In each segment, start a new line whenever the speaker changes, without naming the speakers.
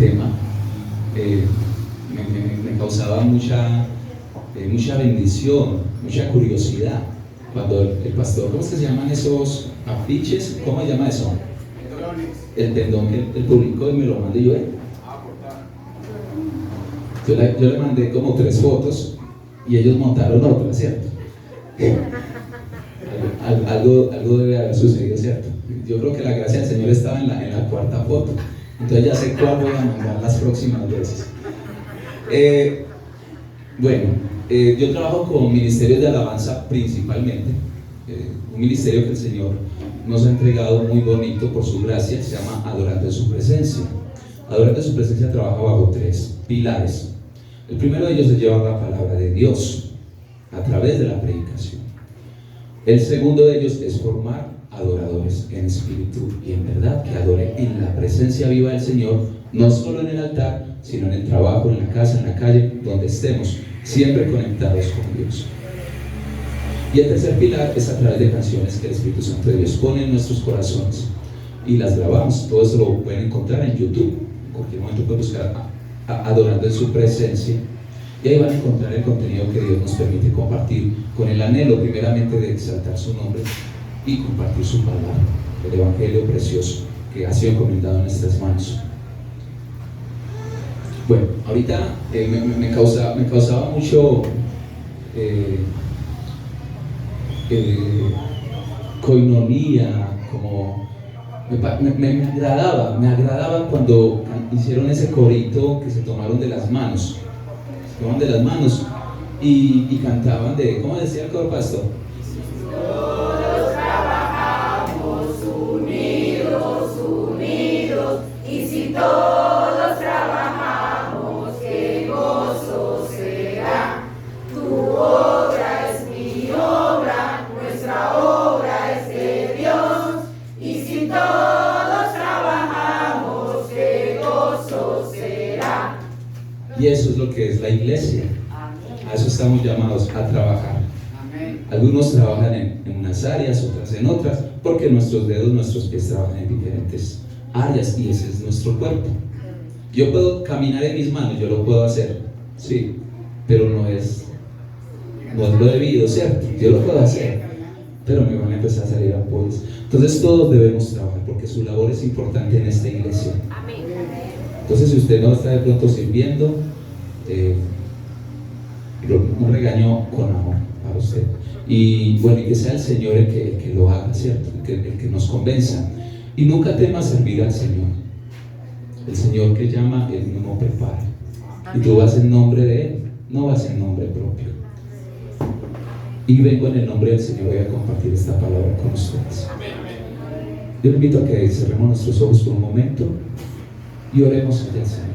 tema, me causaba mucha bendición, mucha curiosidad. Cuando el pastor, ¿cómo es que se llaman esos afiches? ¿Cómo se llama eso? El pendón que él publicó y me lo mandé yo. Yo le mandé como 3 fotos y ellos montaron otras, ¿cierto? Algo debe haber sucedido, ¿cierto? Yo creo que la gracia del Señor estaba en la 4ª foto. Entonces ya sé cuál voy a mandar las próximas veces. Yo trabajo con ministerios de alabanza principalmente. Un ministerio que el Señor nos ha entregado muy bonito por su gracia, se llama Adorando en su Presencia. Adorando en su Presencia trabaja bajo 3 pilares. El primero de ellos es llevar la palabra de Dios a través de la predicación. El segundo de ellos es formar adoradores en espíritu y en verdad, que adoren en la presencia viva del Señor, no solo en el altar, sino en el trabajo, en la casa, en la calle, donde estemos, siempre conectados con Dios. Y el tercer pilar es a través de canciones que el Espíritu Santo de Dios pone en nuestros corazones y las grabamos. Todo eso lo pueden encontrar en YouTube. En cualquier momento pueden buscar Adorando en su Presencia y ahí van a encontrar el contenido que Dios nos permite compartir, con el anhelo primeramente de exaltar su nombre y compartir su palabra, el evangelio precioso que ha sido encomendado en nuestras manos. Bueno, ahorita me causaba mucho coinonía, como me agradaba cuando hicieron ese corito que se tomaron de las manos, y cantaban de, ¿cómo decía el coro, pastor?
Todos trabajamos unidos, y si todos trabajamos, qué gozo será. Tu obra es mi obra, nuestra obra es de Dios, y si todos trabajamos, qué gozo será.
Y eso es lo que es la iglesia. A eso estamos llamados, a trabajar. Algunos trabajan en unas áreas, otras en otras, porque nuestros dedos, nuestros pies trabajan en diferentes áreas y ese es nuestro cuerpo. Yo puedo caminar en mis manos, yo lo puedo hacer, sí, pero no es lo debido, ¿cierto? Yo lo puedo hacer, pero me van a empezar a salir apoyos. Entonces todos debemos trabajar porque su labor es importante en esta iglesia. Entonces si usted no está de pronto sirviendo, un regaño con amor para usted. Y bueno, y que sea el Señor el que lo haga, ¿cierto? El que nos convenza. Y nunca temas servir al Señor. El Señor que llama, Él mismo prepara. Y tú vas en nombre de Él, no vas en nombre propio. Y vengo en el nombre del Señor hoy a compartir esta palabra con ustedes. Yo le invito a que cerremos nuestros ojos por un momento y oremos al Señor.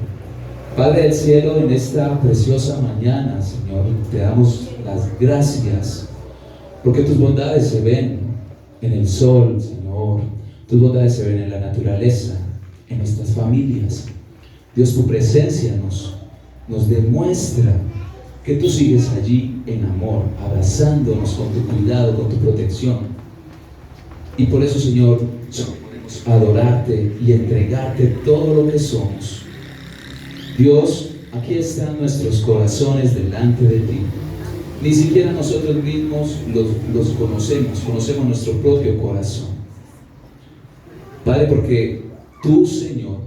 Padre del cielo, en esta preciosa mañana, Señor, te damos las gracias porque tus bondades se ven en el sol, Señor. Tus bondades se ven en la naturaleza, en nuestras familias. Dios, tu presencia nos demuestra que tú sigues allí en amor, abrazándonos con tu cuidado, con tu protección. Y por eso, Señor, podemos adorarte y entregarte todo lo que somos. Dios, aquí están nuestros corazones delante de ti. Ni siquiera nosotros mismos los conocemos nuestro propio corazón. Padre, porque tú, Señor,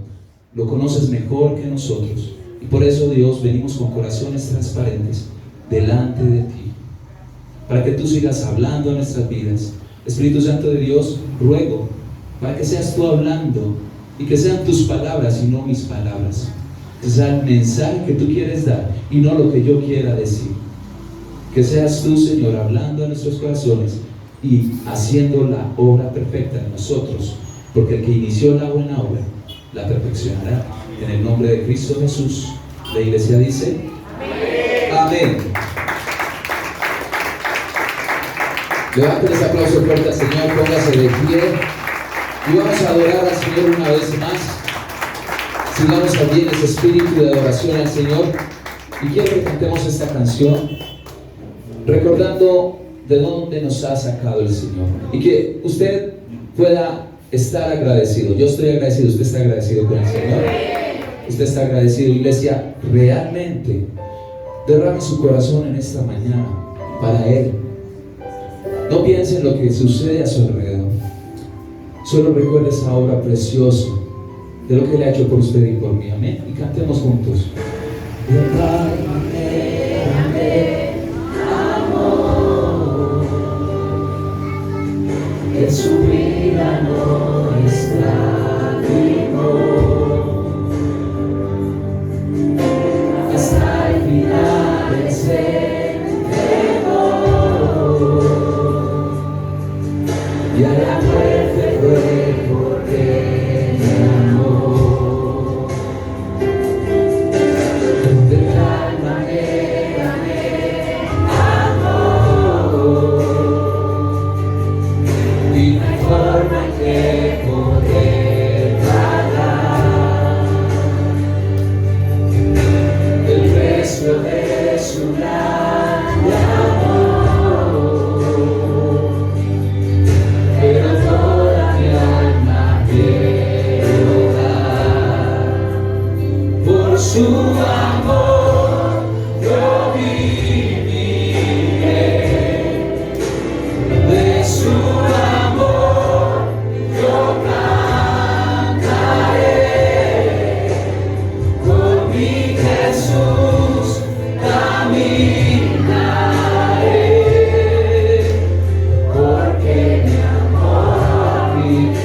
lo conoces mejor que nosotros. Y por eso, Dios, venimos con corazones transparentes delante de ti, para que tú sigas hablando en nuestras vidas. Espíritu Santo de Dios, ruego para que seas tú hablando y que sean tus palabras y no mis palabras. Que sea el mensaje que tú quieres dar y no lo que yo quiera decir. Que seas tú, Señor, hablando a nuestros corazones y haciendo la obra perfecta en nosotros, porque el que inició la buena obra la perfeccionará. En el nombre de Cristo Jesús. La iglesia dice amén. Amén. Levanten ese aplauso fuerte al Señor, póngase de pie y vamos a adorar al Señor una vez más. Sigamos allí en ese espíritu de adoración al Señor y quiero que cantemos esta canción recordando de dónde nos ha sacado el Señor y que usted pueda estar agradecido. Yo estoy agradecido, usted está agradecido con el Señor. Usted está agradecido, iglesia. Realmente derrame su corazón en esta mañana para Él. No piense en lo que sucede a su alrededor. Solo recuerde esa obra preciosa de lo que Él ha hecho por usted y por mí. Amén. Y cantemos juntos.
Que su vida no escatimó hasta el final. Él se entregó y a la muerte fue porque me amó. De tal manera me amó y no hay forma en que poder pagar el precio de su grande amor, pero toda mi alma quiero dar por su amor. Yo viviré de su amor, yo cantaré, con mi Jesús caminaré, porque mi amor viví.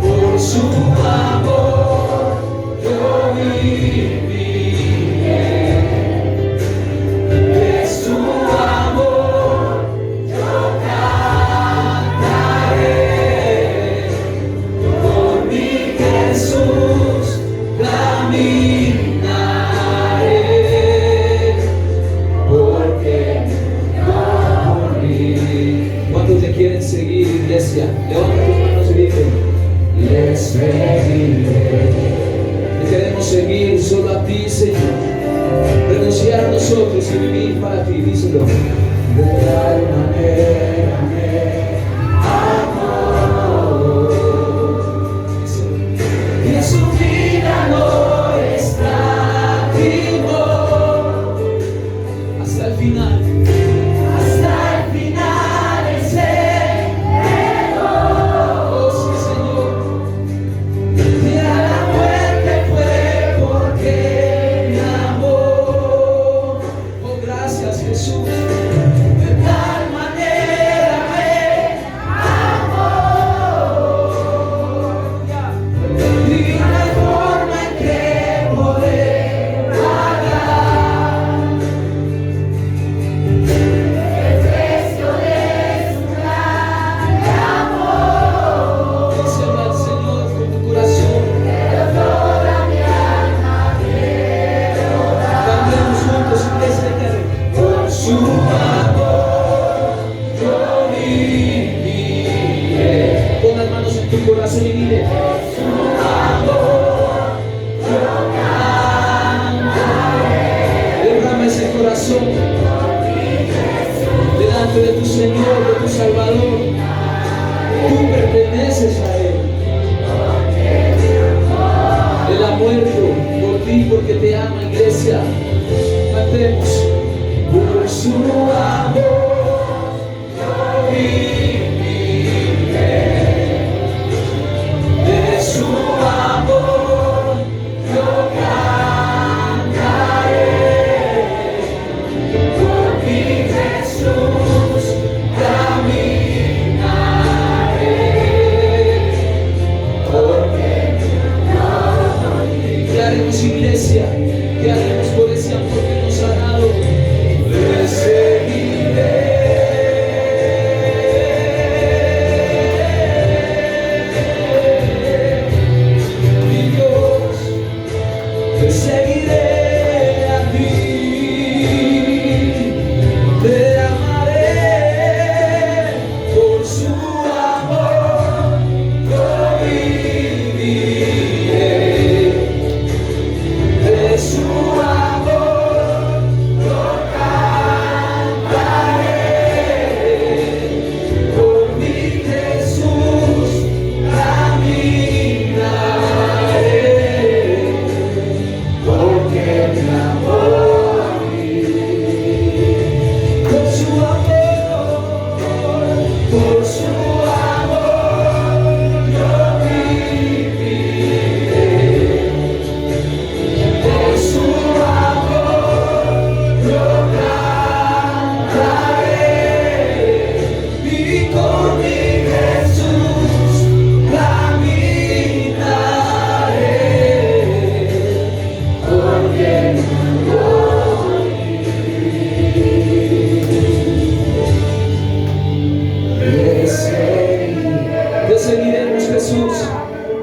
Por su amor yo viviré, de su amor yo cantaré, por mi Jesús caminaré, porque no morí.
¿Cuántos te quieren seguir, iglesia? Levanta tus manos y dile:
Les seguiré.
te queremos seguir solo a ti, Señor. Renunciar a nosotros y vivir para ti. Díselo.
De tal manera me amó que su vida no escatimó
Hasta el final.
hasta el final. Él se entregó
Oh, sí, Señor.
y a la muerte fue porque me amó.
Oh, gracias, Jesús.
De tal manera me amó y no hay forma en que poder pagar el precio de su grande amor,
Díselo al Señor con tu corazón.
pero toda mi alma quiero dar
Cantemos juntos, iglesia.
por su amor. Yo viviré.
Pon las manos en tu corazón y dile:
Su amor yo cantaré,
derrama ese corazón delante de tu Señor, de tu Salvador. Tú perteneces a Él. Él ha muerto por ti porque te ama, iglesia. Cantemos.
por su amor yo viviré, de su amor yo cantaré, por mi Jesús caminaré,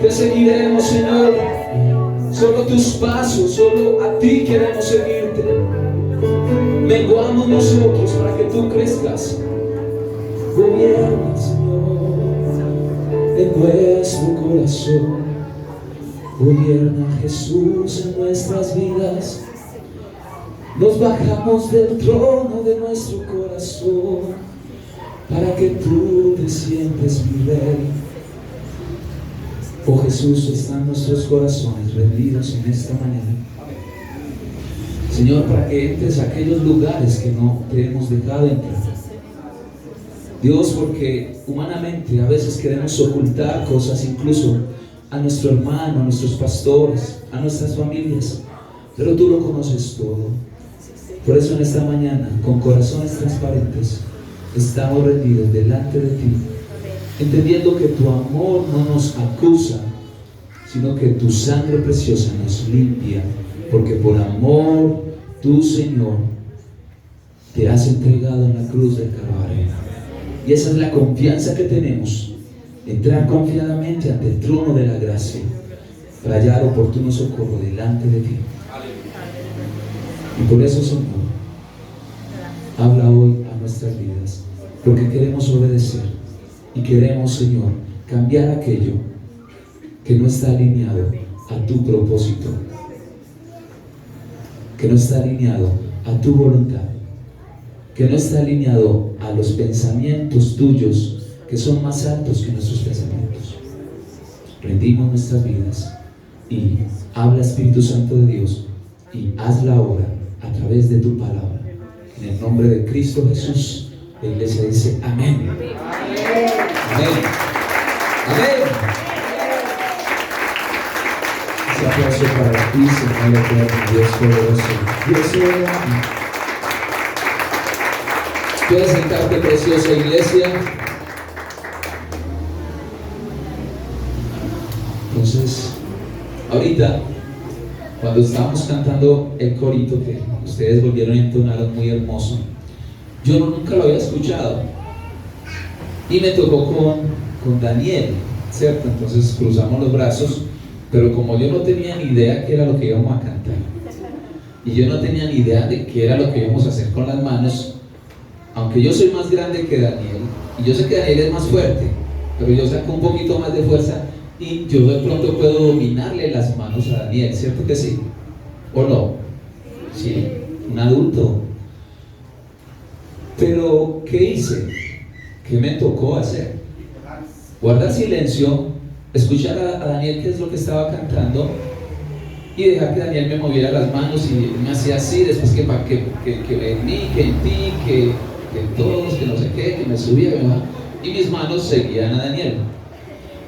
Te seguiremos, Señor. Solo tus pasos, solo a ti queremos seguirte. Menguamos nosotros para que tú crezcas. Gobierna, Señor, en nuestro corazón. Gobierna, Jesús, en nuestras vidas. Nos bajamos del trono de nuestro corazón para que tú te sientes mi rey. Oh Jesús, están nuestros corazones rendidos en esta mañana. Señor, para que entres a aquellos lugares que no te hemos dejado entrar. Dios, porque humanamente a veces queremos ocultar cosas, incluso a nuestro hermano, a nuestros pastores, a nuestras familias, pero tú lo conoces todo. Por eso en esta mañana, con corazones transparentes, estamos rendidos delante de ti, entendiendo que tu amor no nos acusa, sino que tu sangre preciosa nos limpia, porque por amor tú, Señor, te has entregado en la cruz del Calvario. Y esa es la confianza que tenemos, entrar confiadamente ante el trono de la gracia para hallar oportuno socorro delante de ti. Y por eso, Señor, habla hoy a nuestras vidas, porque queremos obedecer y queremos, Señor, cambiar aquello que no está alineado a tu propósito, que no está alineado a tu voluntad, que no está alineado a los pensamientos tuyos que son más altos que nuestros pensamientos. Rendimos nuestras vidas y habla, Espíritu Santo de Dios, y haz la obra a través de tu palabra. En el nombre de Cristo Jesús, la iglesia dice amén. Amén. Amén. Ese aplauso para ti, Señor eterno, Dios poderoso. Dios eterno. Puedes sentarte, preciosa iglesia. Entonces, ahorita, cuando estábamos cantando el corito que ustedes volvieron a entonar muy hermoso, yo nunca lo había escuchado y me tocó con Daniel, ¿cierto? Entonces cruzamos los brazos, pero como yo no tenía ni idea qué era lo que íbamos a cantar y yo no tenía ni idea de qué era lo que íbamos a hacer con las manos, aunque yo soy más grande que Daniel y yo sé que Daniel es más fuerte, pero yo saco un poquito más de fuerza y yo de pronto puedo dominarle las manos a Daniel, ¿cierto que sí? ¿O no? Sí, un adulto. Pero, ¿qué hice? ¿Qué me tocó hacer? Guardar silencio, escuchar a Daniel qué es lo que estaba cantando y dejar que Daniel me moviera las manos y me hacía así, después que en mí, que en ti, que en todos, que no sé qué, que me subía, ¿verdad? Y mis manos seguían a Daniel.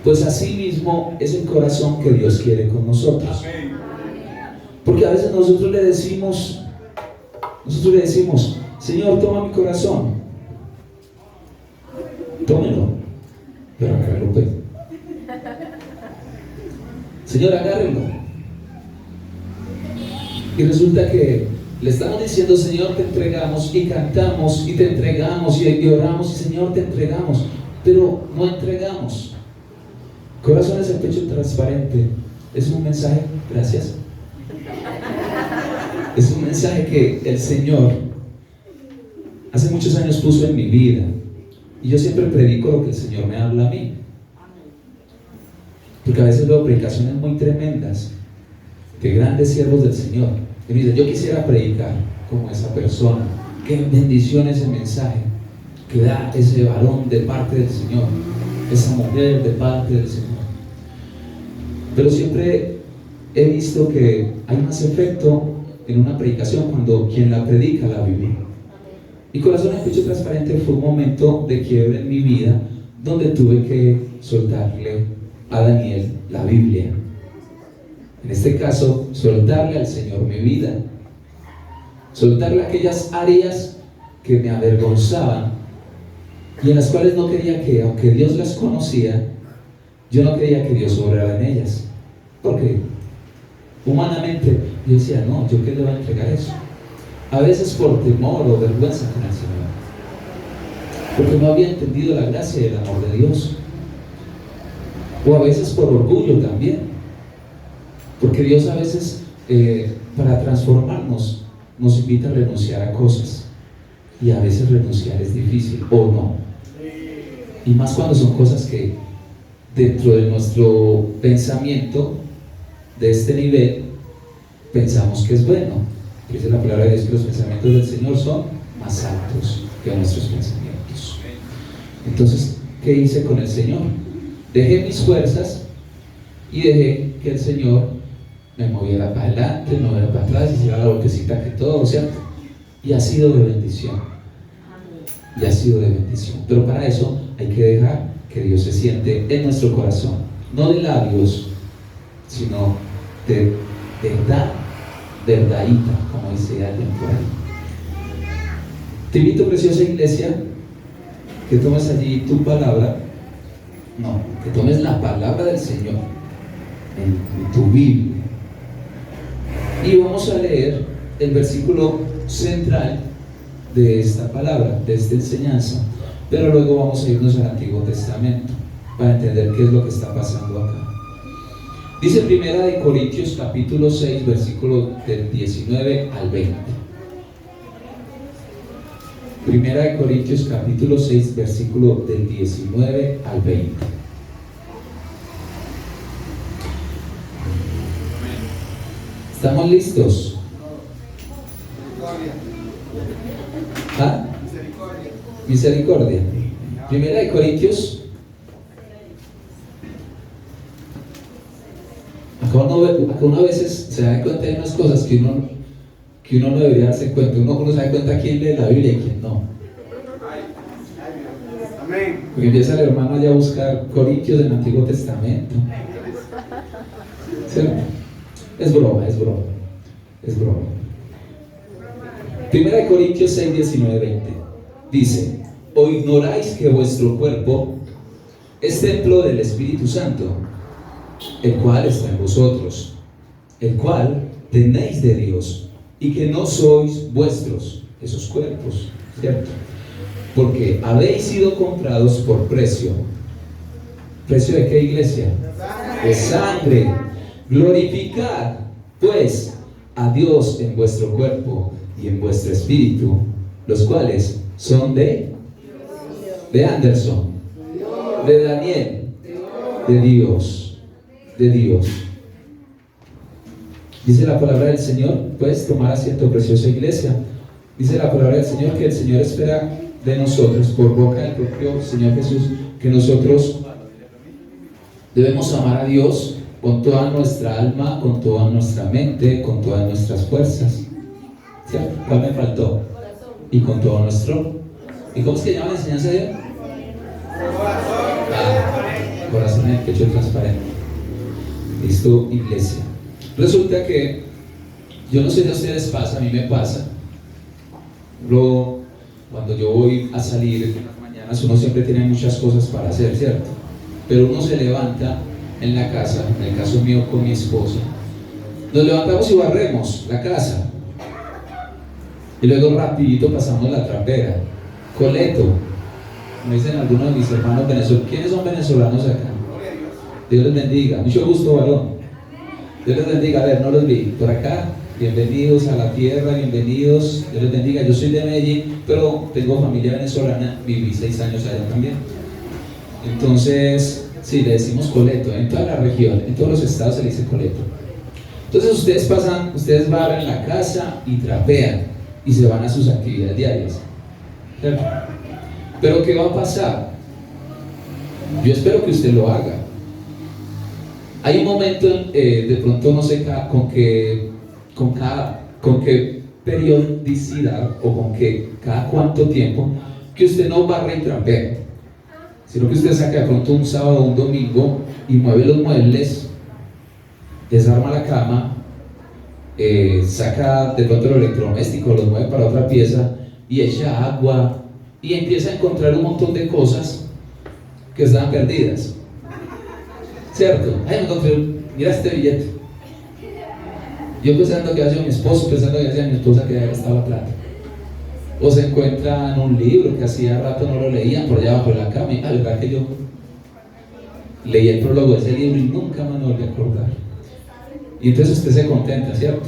Pues así mismo es el corazón que Dios quiere con nosotros. Porque a veces nosotros le decimos, Señor, toma mi corazón. Tómelo, pero agárrelo, pues. Señor, agárrelo. Y resulta que le estamos diciendo, Señor, te entregamos, y cantamos, y te entregamos, y oramos, y Señor, te entregamos, pero no entregamos. Corazones al pecho transparente es un mensaje, gracias. Es un mensaje que el Señor hace muchos años puso en mi vida. Y yo siempre predico lo que el Señor me habla a mí. Porque a veces veo predicaciones muy tremendas de grandes siervos del Señor. Y me dicen, yo quisiera predicar como esa persona. Qué bendición ese mensaje que da ese varón de parte del Señor, esa mujer de parte del Señor. Pero siempre he visto que hay más efecto en una predicación cuando quien la predica la vive. Y Corazón en Pecho Transparente fue un momento de quiebre en mi vida donde tuve que soltarle a Daniel la Biblia. En este caso, soltarle al Señor mi vida, soltarle aquellas áreas que me avergonzaban y en las cuales no quería que, aunque Dios las conocía, yo no quería que Dios obrara en ellas, porque humanamente yo decía, no, ¿yo qué le voy a entregar eso? A veces por temor o vergüenza con el Señor, porque no había entendido la gracia y el amor de Dios. o a veces por orgullo también, porque Dios a veces para transformarnos nos invita a renunciar a cosas, y a veces renunciar es difícil, o no, y más cuando son cosas que dentro de nuestro pensamiento de este nivel pensamos que es bueno. Dice la palabra de Dios que los pensamientos del Señor son más altos que nuestros pensamientos. Entonces, ¿qué hice con el Señor? Dejé mis fuerzas y dejé que el Señor me moviera para adelante, me moviera para atrás, hiciera la vueltecita que todo, ¿cierto? Y ha sido de bendición. Y ha sido de bendición. Pero para eso hay que dejar que Dios se siente en nuestro corazón, no de labios, sino de verdad, verdadita, como dice alguien por ahí. Te invito, preciosa iglesia, que tomes allí tu palabra, no, que tomes la palabra del Señor en tu Biblia, y vamos a leer el versículo central de esta palabra, de esta enseñanza, pero luego vamos a irnos al Antiguo Testamento para entender qué es lo que está pasando acá. Dice 1 Corintios capítulo 6, versículo del 19 al 20. 1 Corintios capítulo 6, versículo del 19 al 20. ¿Estamos listos? ¿Ah? Misericordia. 1 Corintios. Acá uno a veces se da cuenta de unas cosas que uno no debería darse cuenta. Uno se da cuenta quién lee la Biblia y quién no. Porque empieza el hermano allá a buscar Corintios del Antiguo Testamento. ¿Sí? Es broma. 1 Corintios 6, 19, 20 dice: ¿o ignoráis que vuestro cuerpo es templo del Espíritu Santo, el cual está en vosotros, el cual tenéis de Dios, y que no sois vuestros, esos cuerpos, ¿cierto? Porque habéis sido comprados por precio. ¿Precio de qué, iglesia? De sangre. Glorificad pues a Dios en vuestro cuerpo y en vuestro espíritu, los cuales son de Anderson, de Daniel, de Dios. Dice la palabra del Señor, puedes tomar asiento, preciosa iglesia. Dice la palabra del Señor que el Señor espera de nosotros, por boca del propio Señor Jesús, que nosotros debemos amar a Dios con toda nuestra alma, con toda nuestra mente, con todas nuestras fuerzas. ¿Cierto? ¿Cuál me faltó? Y con todo nuestro. ¿Y cómo es que llama la enseñanza de Dios? Corazón en el pecho transparente. Listo, iglesia. Resulta que, yo no sé si a ustedes pasa, a mí me pasa. Cuando yo voy a salir en las mañanas, uno siempre tiene muchas cosas para hacer, ¿cierto? Pero uno se levanta en la casa, en el caso mío con mi esposa, nos levantamos y barremos la casa, y luego rapidito pasamos la trapera, coleto, me dicen algunos de mis hermanos venezolanos. ¿Quiénes son venezolanos acá? Dios les bendiga, mucho gusto, varón. Dios les bendiga. A ver, no los vi por acá. Bienvenidos a la tierra, bienvenidos. Dios les bendiga. Yo soy de Medellín, pero tengo familia venezolana, viví 6 años allá también. Entonces, sí, le decimos coleto, en toda la región, en todos los estados se le dice coleto. Entonces ustedes barren la casa y trapean y se van a sus actividades diarias. ¿Cierto? Pero ¿qué va a pasar? Yo espero que usted lo haga. Hay un momento, de pronto no sé con qué periodicidad o con cada cuánto tiempo, que usted no barre y trapea, sino que usted saca de pronto un sábado o un domingo y mueve los muebles, desarma la cama, saca de pronto el electrodoméstico, los mueve para otra pieza y echa agua y empieza a encontrar un montón de cosas que estaban perdidas, ¿cierto? Ay, me encontré, mira este billete. Yo pensando que hacía mi esposo, pensando que hacía mi esposa, que había gastado la plata. O se encuentran un libro que hacía rato no lo leían por allá abajo de la cama. Y, verdad que yo. Leí el prólogo de ese libro y nunca más me volví a acordar. Y entonces usted se contenta, ¿cierto?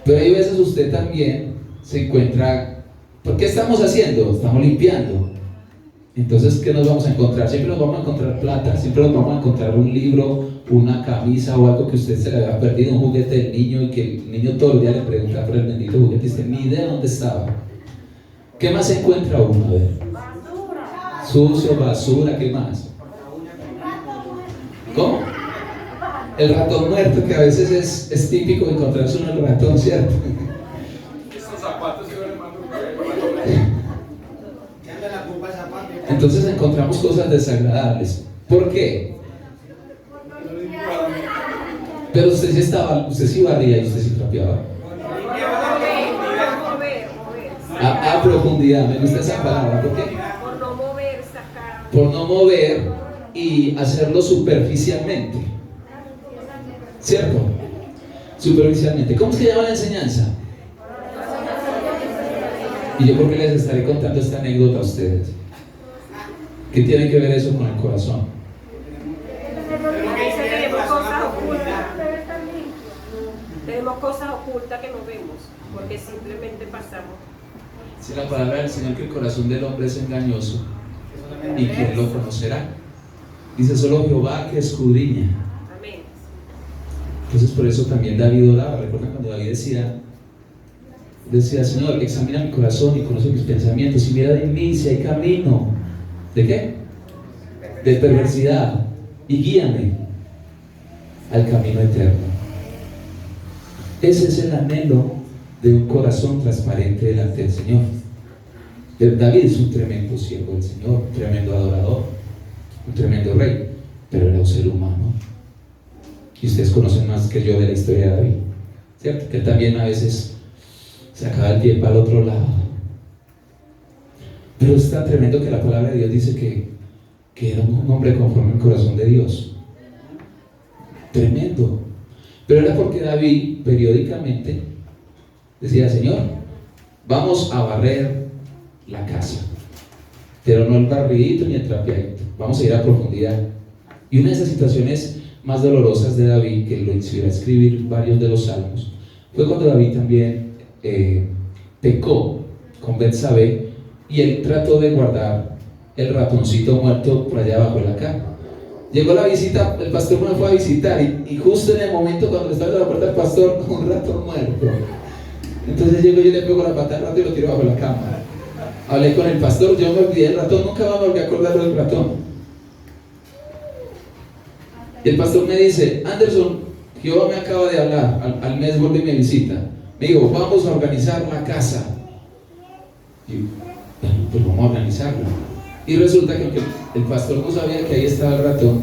Pero hay veces usted también se encuentra, ¿por qué estamos haciendo? Estamos limpiando. Entonces, ¿qué nos vamos a encontrar? Siempre nos vamos a encontrar plata, siempre nos vamos a encontrar un libro, una camisa o algo que usted se le había perdido, un juguete del niño, y que el niño todo el día le pregunta por el bendito juguete y usted ni idea dónde estaba. ¿Qué más se encuentra uno? A ver. Sucio, basura, ¿qué más? ¿Cómo? El ratón muerto, que a veces es típico encontrarse uno el ratón, ¿cierto?
Esos zapatos que hermano.
Entonces encontramos cosas desagradables. ¿Por qué? Pero usted sí barría y usted sí trapeaba. A profundidad, me gusta esa palabra. ¿Por qué?
Por no mover, sacar.
Por no mover y hacerlo superficialmente. ¿Cierto? Superficialmente. ¿Cómo es que llama la enseñanza? Y yo porque les estaré contando esta anécdota a ustedes. ¿Qué tiene que ver eso con el corazón?
Tenemos cosas ocultas que no vemos, porque simplemente pasamos.
Si la palabra del Señor que el corazón del hombre es engañoso, ¿y quién lo conocerá? Dice solo Jehová que escudriña.
Amén.
Entonces por eso también David oraba. Recuerdan cuando David decía, Señor, examina mi corazón y conoce mis pensamientos y mira en mí si hay camino. ¿De qué? De perversidad, y guíame al camino eterno. Ese es el anhelo de un corazón transparente delante del Señor. David es un tremendo siervo del Señor, un tremendo adorador, un tremendo rey, pero era un ser humano. Y ustedes conocen más que yo de la historia de David, ¿cierto? Que también a veces sacaba el pie para el otro lado. Pero es tan tremendo que la palabra de Dios dice que era un hombre conforme al corazón de Dios. Tremendo. Pero era porque David periódicamente decía, Señor, vamos a barrer la casa, pero no el barridito ni el trapeadito, vamos a ir a profundidad. Y una de esas situaciones más dolorosas de David, que lo inspiró a escribir varios de los salmos, fue cuando David también pecó con Betsabé, y él trató de guardar el ratoncito muerto por allá abajo de la cama. Llegó la visita, el pastor me fue a visitar y justo en el momento cuando le estaba abriendo la puerta al pastor, un ratón muerto. Entonces llego yo y le pego la pata al ratón y lo tiro bajo la cama. Hablé con el pastor, yo me olvidé del ratón, nunca más me volví a acordar del ratón. Y el pastor me dice, Anderson, Jehová me acaba de hablar, al mes vuelve y me visita. Me dijo, vamos a organizar la casa. Y pues vamos a organizarla. Y resulta que aunque el pastor no sabía que ahí estaba el ratón,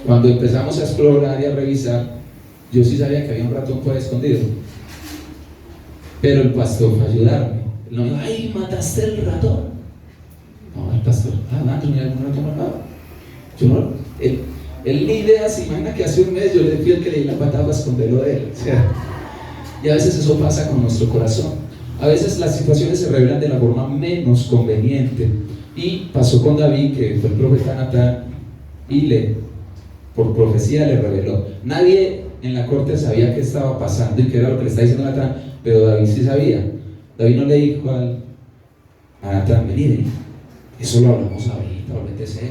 cuando empezamos a explorar y a revisar, yo sí sabía que había un ratón por ahí escondido. Pero el pastor fue a ayudarme. Él no me dijo, ¡ay, mataste el ratón! No, el pastor, Anderson, mira, un ratón matado. Yo no, él ni idea se imagina que hace un mes yo le fui el que le di la patada para esconderlo de él. O sea, y a veces eso pasa con nuestro corazón. A veces las situaciones se revelan de la forma menos conveniente. Y pasó con David, que fue el profeta Natán, y por profecía le reveló. Nadie en la corte sabía qué estaba pasando y qué era lo que le estaba diciendo Natán, pero David sí sabía. David no le dijo a Natán, vení, eso lo hablamos ahorita, volvete serio.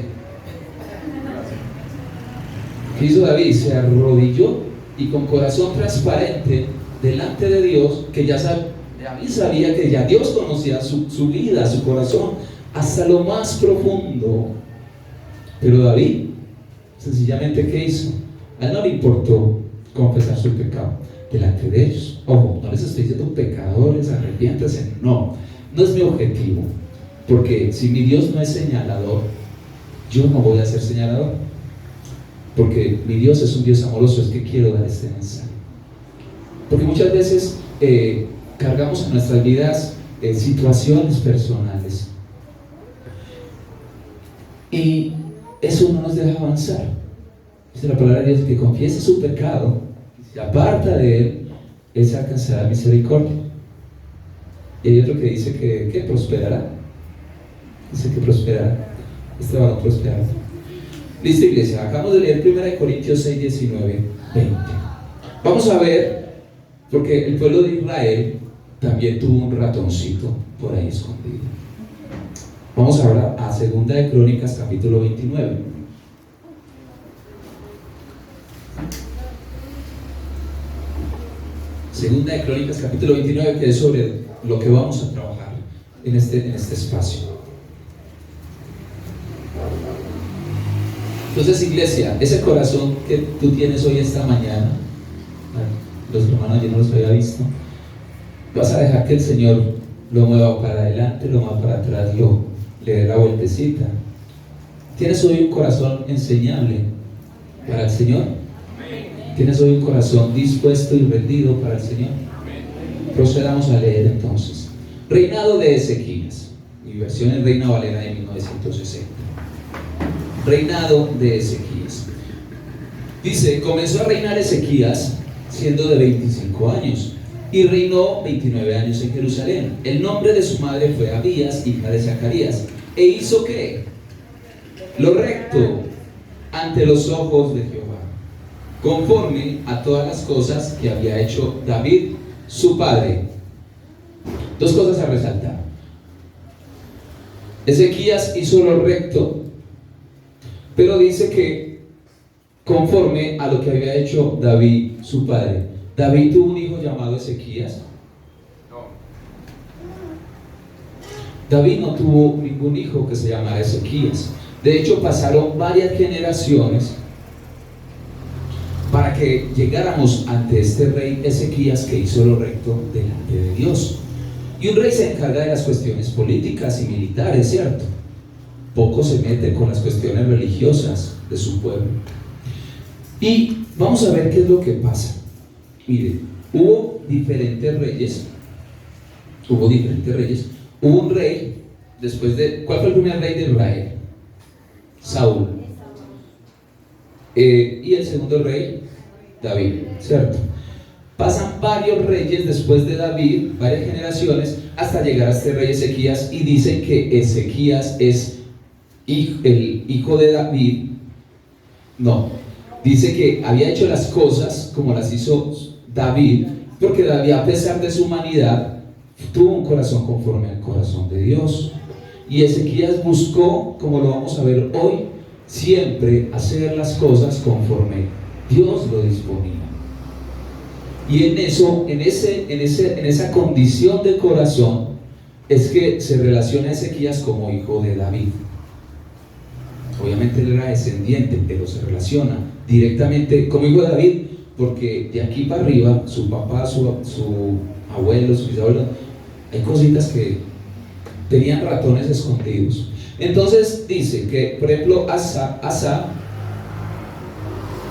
¿Qué hizo David? Se arrodilló y con corazón transparente delante de Dios, que David sabía que ya Dios conocía su vida, su corazón, hasta lo más profundo. Pero David, sencillamente, ¿qué hizo? A él no le importó confesar su pecado delante de ellos. Ojo, no les estoy diciendo pecadores, arrepiéntanse, no es mi objetivo, porque si mi Dios no es señalador, yo no voy a ser señalador, porque mi Dios es un Dios amoroso. Es que quiero dar este mensaje, porque muchas veces cargamos en nuestras vidas situaciones personales y eso no nos deja avanzar. Dice la palabra de Dios que confiese su pecado y se aparta de él, él se alcanzará misericordia. Y hay otro que dice que prosperará. Dice que prosperará. Este varón prosperará. Listo, iglesia, acabamos de leer 1 Corintios 6, 19, 20. Vamos a ver, porque el pueblo de Israel también tuvo un ratoncito por ahí escondido. Vamos ahora a 2 de Crónicas, capítulo 29. Segunda de Crónicas, capítulo 29, que es sobre lo que vamos a trabajar en este espacio. Entonces, iglesia, ese corazón que tú tienes hoy, esta mañana, los hermanos yo no los había visto, vas a dejar que el Señor lo mueva para adelante, lo mueva para atrás, le dé la vueltecita. ¿Tienes hoy un corazón enseñable para el Señor? ¿Tienes hoy un corazón dispuesto y rendido para el Señor? Procedamos a leer entonces. Reinado de Ezequías. Mi versión es Reina Valera de 1960. Reinado de Ezequías. Dice, comenzó a reinar Ezequías siendo de 25 años y reinó 29 años en Jerusalén. El nombre de su madre fue Abías, hija de Zacarías. ¿E hizo qué? Lo recto ante los ojos de Jehová, conforme a todas las cosas que había hecho David, su padre. Dos cosas a resaltar. Ezequías hizo lo recto, pero dice que conforme a lo que había hecho David, su padre. David tuvo un hijo llamado Ezequías. David no tuvo ningún hijo que se llamara Ezequías. De hecho, pasaron varias generaciones para que llegáramos ante este rey Ezequías que hizo lo recto delante de Dios. Y un rey se encarga de las cuestiones políticas y militares, ¿cierto? Poco se mete con las cuestiones religiosas de su pueblo. Y vamos a ver qué es lo que pasa. Mire, hubo diferentes reyes. Hubo un rey después de... ¿Cuál fue el primer rey de Israel? Saúl. Y el segundo rey, David, ¿cierto? Pasan varios reyes después de David, varias generaciones, hasta llegar a este rey Ezequías, y dicen que Ezequías es el hijo de David. No, dice que había hecho las cosas como las hizo David, porque David, a pesar de su humanidad, tuvo un corazón conforme al corazón de Dios. Y Ezequías buscó, como lo vamos a ver hoy, siempre hacer las cosas conforme Dios lo disponía. Y en eso, en esa condición de corazón, es que se relaciona Ezequías como hijo de David. Obviamente él era descendiente, pero se relaciona directamente como hijo de David, porque de aquí para arriba, su papá, su abuelo, su bisabuelo, hay cositas que tenían ratones escondidos. Entonces dice que, por ejemplo, Asa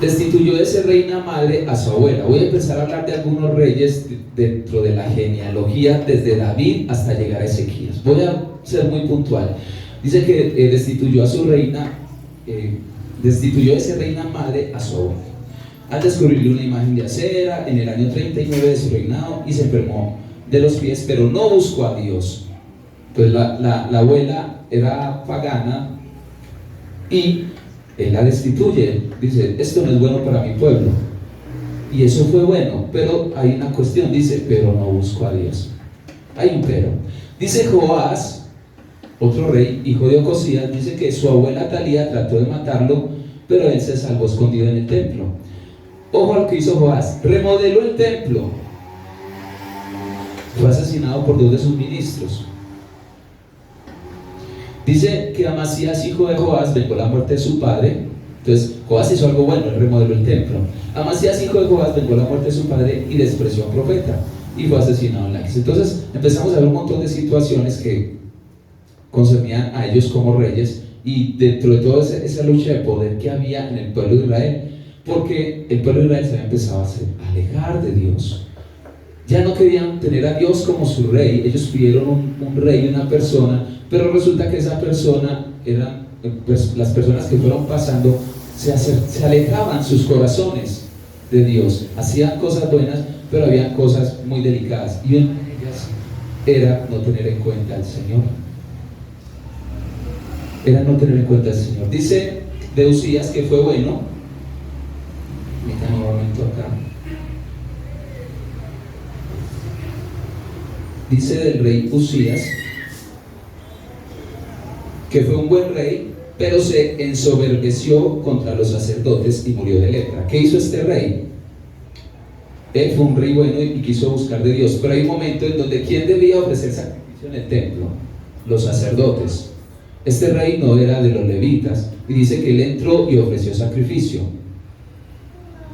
destituyó de ser reina madre a su abuela. Voy a empezar a hablar de algunos reyes dentro de la genealogía, desde David hasta llegar a Ezequías. Voy a ser muy puntual. Dice que destituyó de ser reina madre a su abuela, al descubrirle una imagen de acera en el año 39 de su reinado, y se enfermó de los pies, pero no buscó a Dios. Pues la abuela era pagana y él la destituye. Dice, esto no es bueno para mi pueblo. Y eso fue bueno, pero hay una cuestión, dice, pero no buscó a Dios. Hay un pero. Dice Joás, otro rey, hijo de Ocosías, dice que su abuela Atalía trató de matarlo, pero él se salvó escondido en el templo. Ojo al que hizo Joás, remodeló el templo. Fue asesinado por 2 de sus ministros. Dice que Amasías, hijo de Joás, vengó la muerte de su padre. Entonces Joás hizo algo bueno, él remodeló el templo. Amasías, hijo de Joás, vengó la muerte de su padre y despreció a un profeta y fue asesinado en Laquis. Entonces empezamos a ver un montón de situaciones que concernían a ellos como reyes, y dentro de toda esa lucha de poder que había en el pueblo de Israel, porque el pueblo de Israel se había empezado a alejar de Dios. Ya no querían tener a Dios como su rey. Ellos pidieron un rey, una persona, pero resulta que esa persona eran las personas que fueron pasando, se alejaban sus corazones de Dios, hacían cosas buenas, pero habían cosas muy delicadas, y una de ellas era no tener en cuenta al Señor. Dice de Usías, que fue bueno. Permítanme un momento acá. Dice del rey Usías que fue un buen rey, pero se ensoberbeció contra los sacerdotes y murió de lepra. ¿Qué hizo este rey? Él fue un rey bueno y quiso buscar de Dios, pero hay un momento en donde ¿quién debía ofrecer sacrificio en el templo? Los sacerdotes. Este rey no era de los levitas, y dice que él entró y ofreció sacrificio.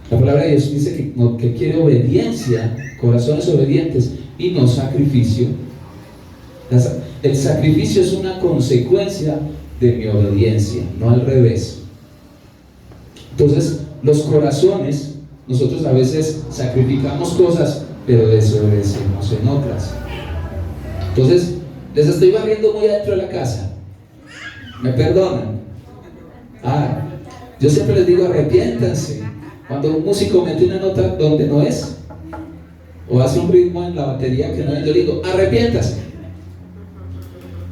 La palabra de Dios dice que quiere obediencia, corazones obedientes y no sacrificio. El sacrificio es una consecuencia de mi obediencia, no al revés. Entonces, los corazones, nosotros a veces sacrificamos cosas, pero desobedecemos en otras. Entonces, les estoy barriendo muy adentro de la casa. ¿Me perdonan? Yo siempre les digo, arrepiéntanse. Cuando un músico mete una nota donde no es, o hace un ritmo en la batería que no es, yo le digo, arrepiéntase.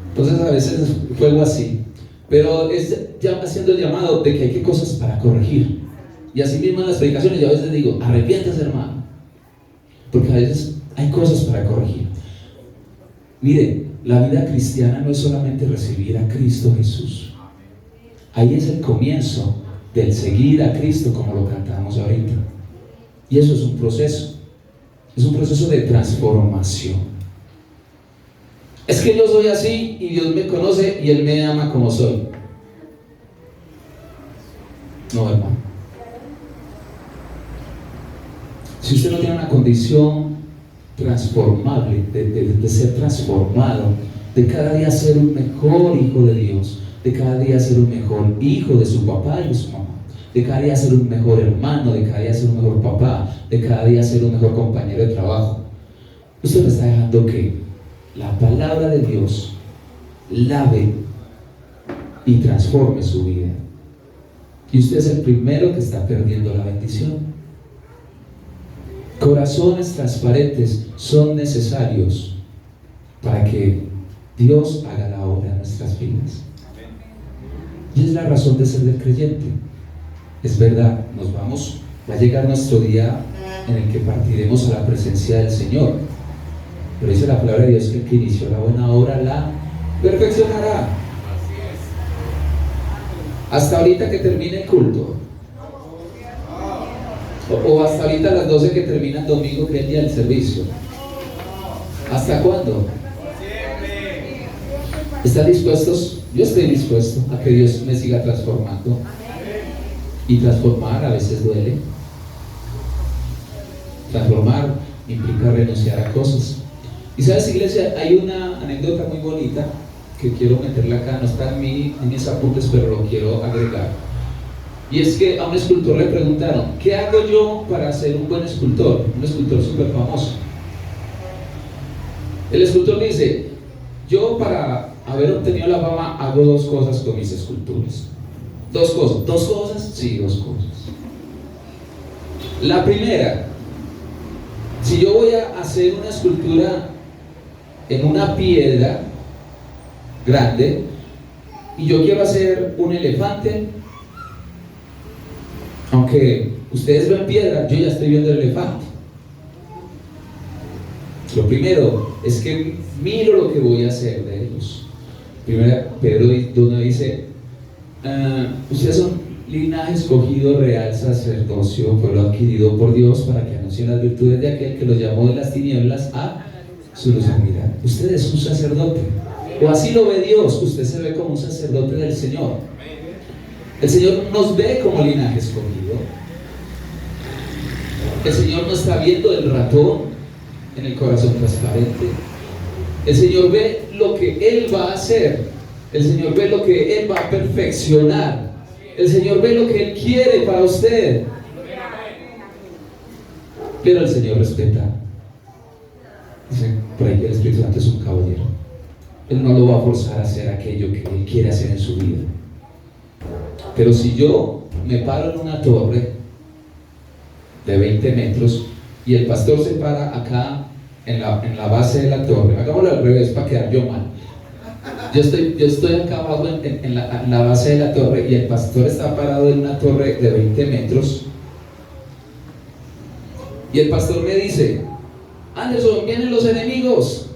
Entonces a veces juego así, pero es ya haciendo el llamado de que hay cosas para corregir. Y así mismo en las predicaciones yo a veces digo, arrepiéntase, hermano, porque a veces hay cosas para corregir. Mire, la vida cristiana no es solamente recibir a Cristo Jesús. Ahí es el comienzo del seguir a Cristo, como lo cantamos ahorita. Y eso es un proceso de transformación. Es que yo soy así y Dios me conoce y Él me ama como soy. No, hermano. Si usted no tiene una condición transformable, de ser transformado, de cada día ser un mejor hijo de Dios, de cada día ser un mejor hijo de su papá y de su mamá, de cada día ser un mejor hermano, de cada día ser un mejor papá, de cada día ser un mejor compañero de trabajo, usted le está dejando que la palabra de Dios lave y transforme su vida. Y usted es el primero que está perdiendo la bendición. Corazones transparentes son necesarios para que Dios haga la obra en nuestras vidas. Y es la razón de ser del creyente. Es verdad, va a llegar nuestro día en el que partiremos a la presencia del Señor. Pero dice la palabra de Dios que el que inició la buena obra la perfeccionará. Hasta ahorita que termine el culto. O hasta ahorita a las 12 que termina el domingo, que es el día del servicio. ¿Hasta cuándo? ¿Están dispuestos? Yo estoy dispuesto a que Dios me siga transformando. Y transformar a veces duele. Transformar implica renunciar a cosas. Y sabes, iglesia, hay una anécdota muy bonita que quiero meterla acá, no está en mis apuntes, pero lo quiero agregar. Y es que a un escultor le preguntaron, ¿qué hago yo para ser un buen escultor? Un escultor súper famoso. El escultor dice, yo para haber obtenido la fama hago dos cosas con mis esculturas. ¿Dos cosas? Sí, dos cosas. La primera, si yo voy a hacer una escultura en una piedra grande y yo quiero hacer un elefante, aunque ustedes ven piedra, yo ya estoy viendo el elefante. Lo primero es que miro lo que voy a hacer de ellos. Primero Pedro 1 dice, ustedes son linaje escogido, real sacerdocio, pueblo adquirido por Dios para que anuncien las virtudes de aquel que los llamó de las tinieblas a su luz admirable. Usted es un sacerdote, o así lo ve Dios. Usted se ve como un sacerdote del Señor. El Señor nos ve como linaje escogido. El Señor no está viendo el ratón en el corazón transparente. El Señor ve lo que Él va a hacer. El Señor ve lo que Él va a perfeccionar. El Señor ve lo que Él quiere para usted. Pero el Señor respeta. Dice por ahí que el Espíritu Santo es un caballero. Él no lo va a forzar a hacer aquello que Él quiere hacer en su vida. Pero si yo me paro en una torre de 20 metros y el pastor se para acá en la base de la torre, hagámoslo al revés para quedar yo mal. Yo estoy acá abajo en la base de la torre y el pastor está parado en una torre de 20 metros. Y el pastor me dice: Anderson, vienen los enemigos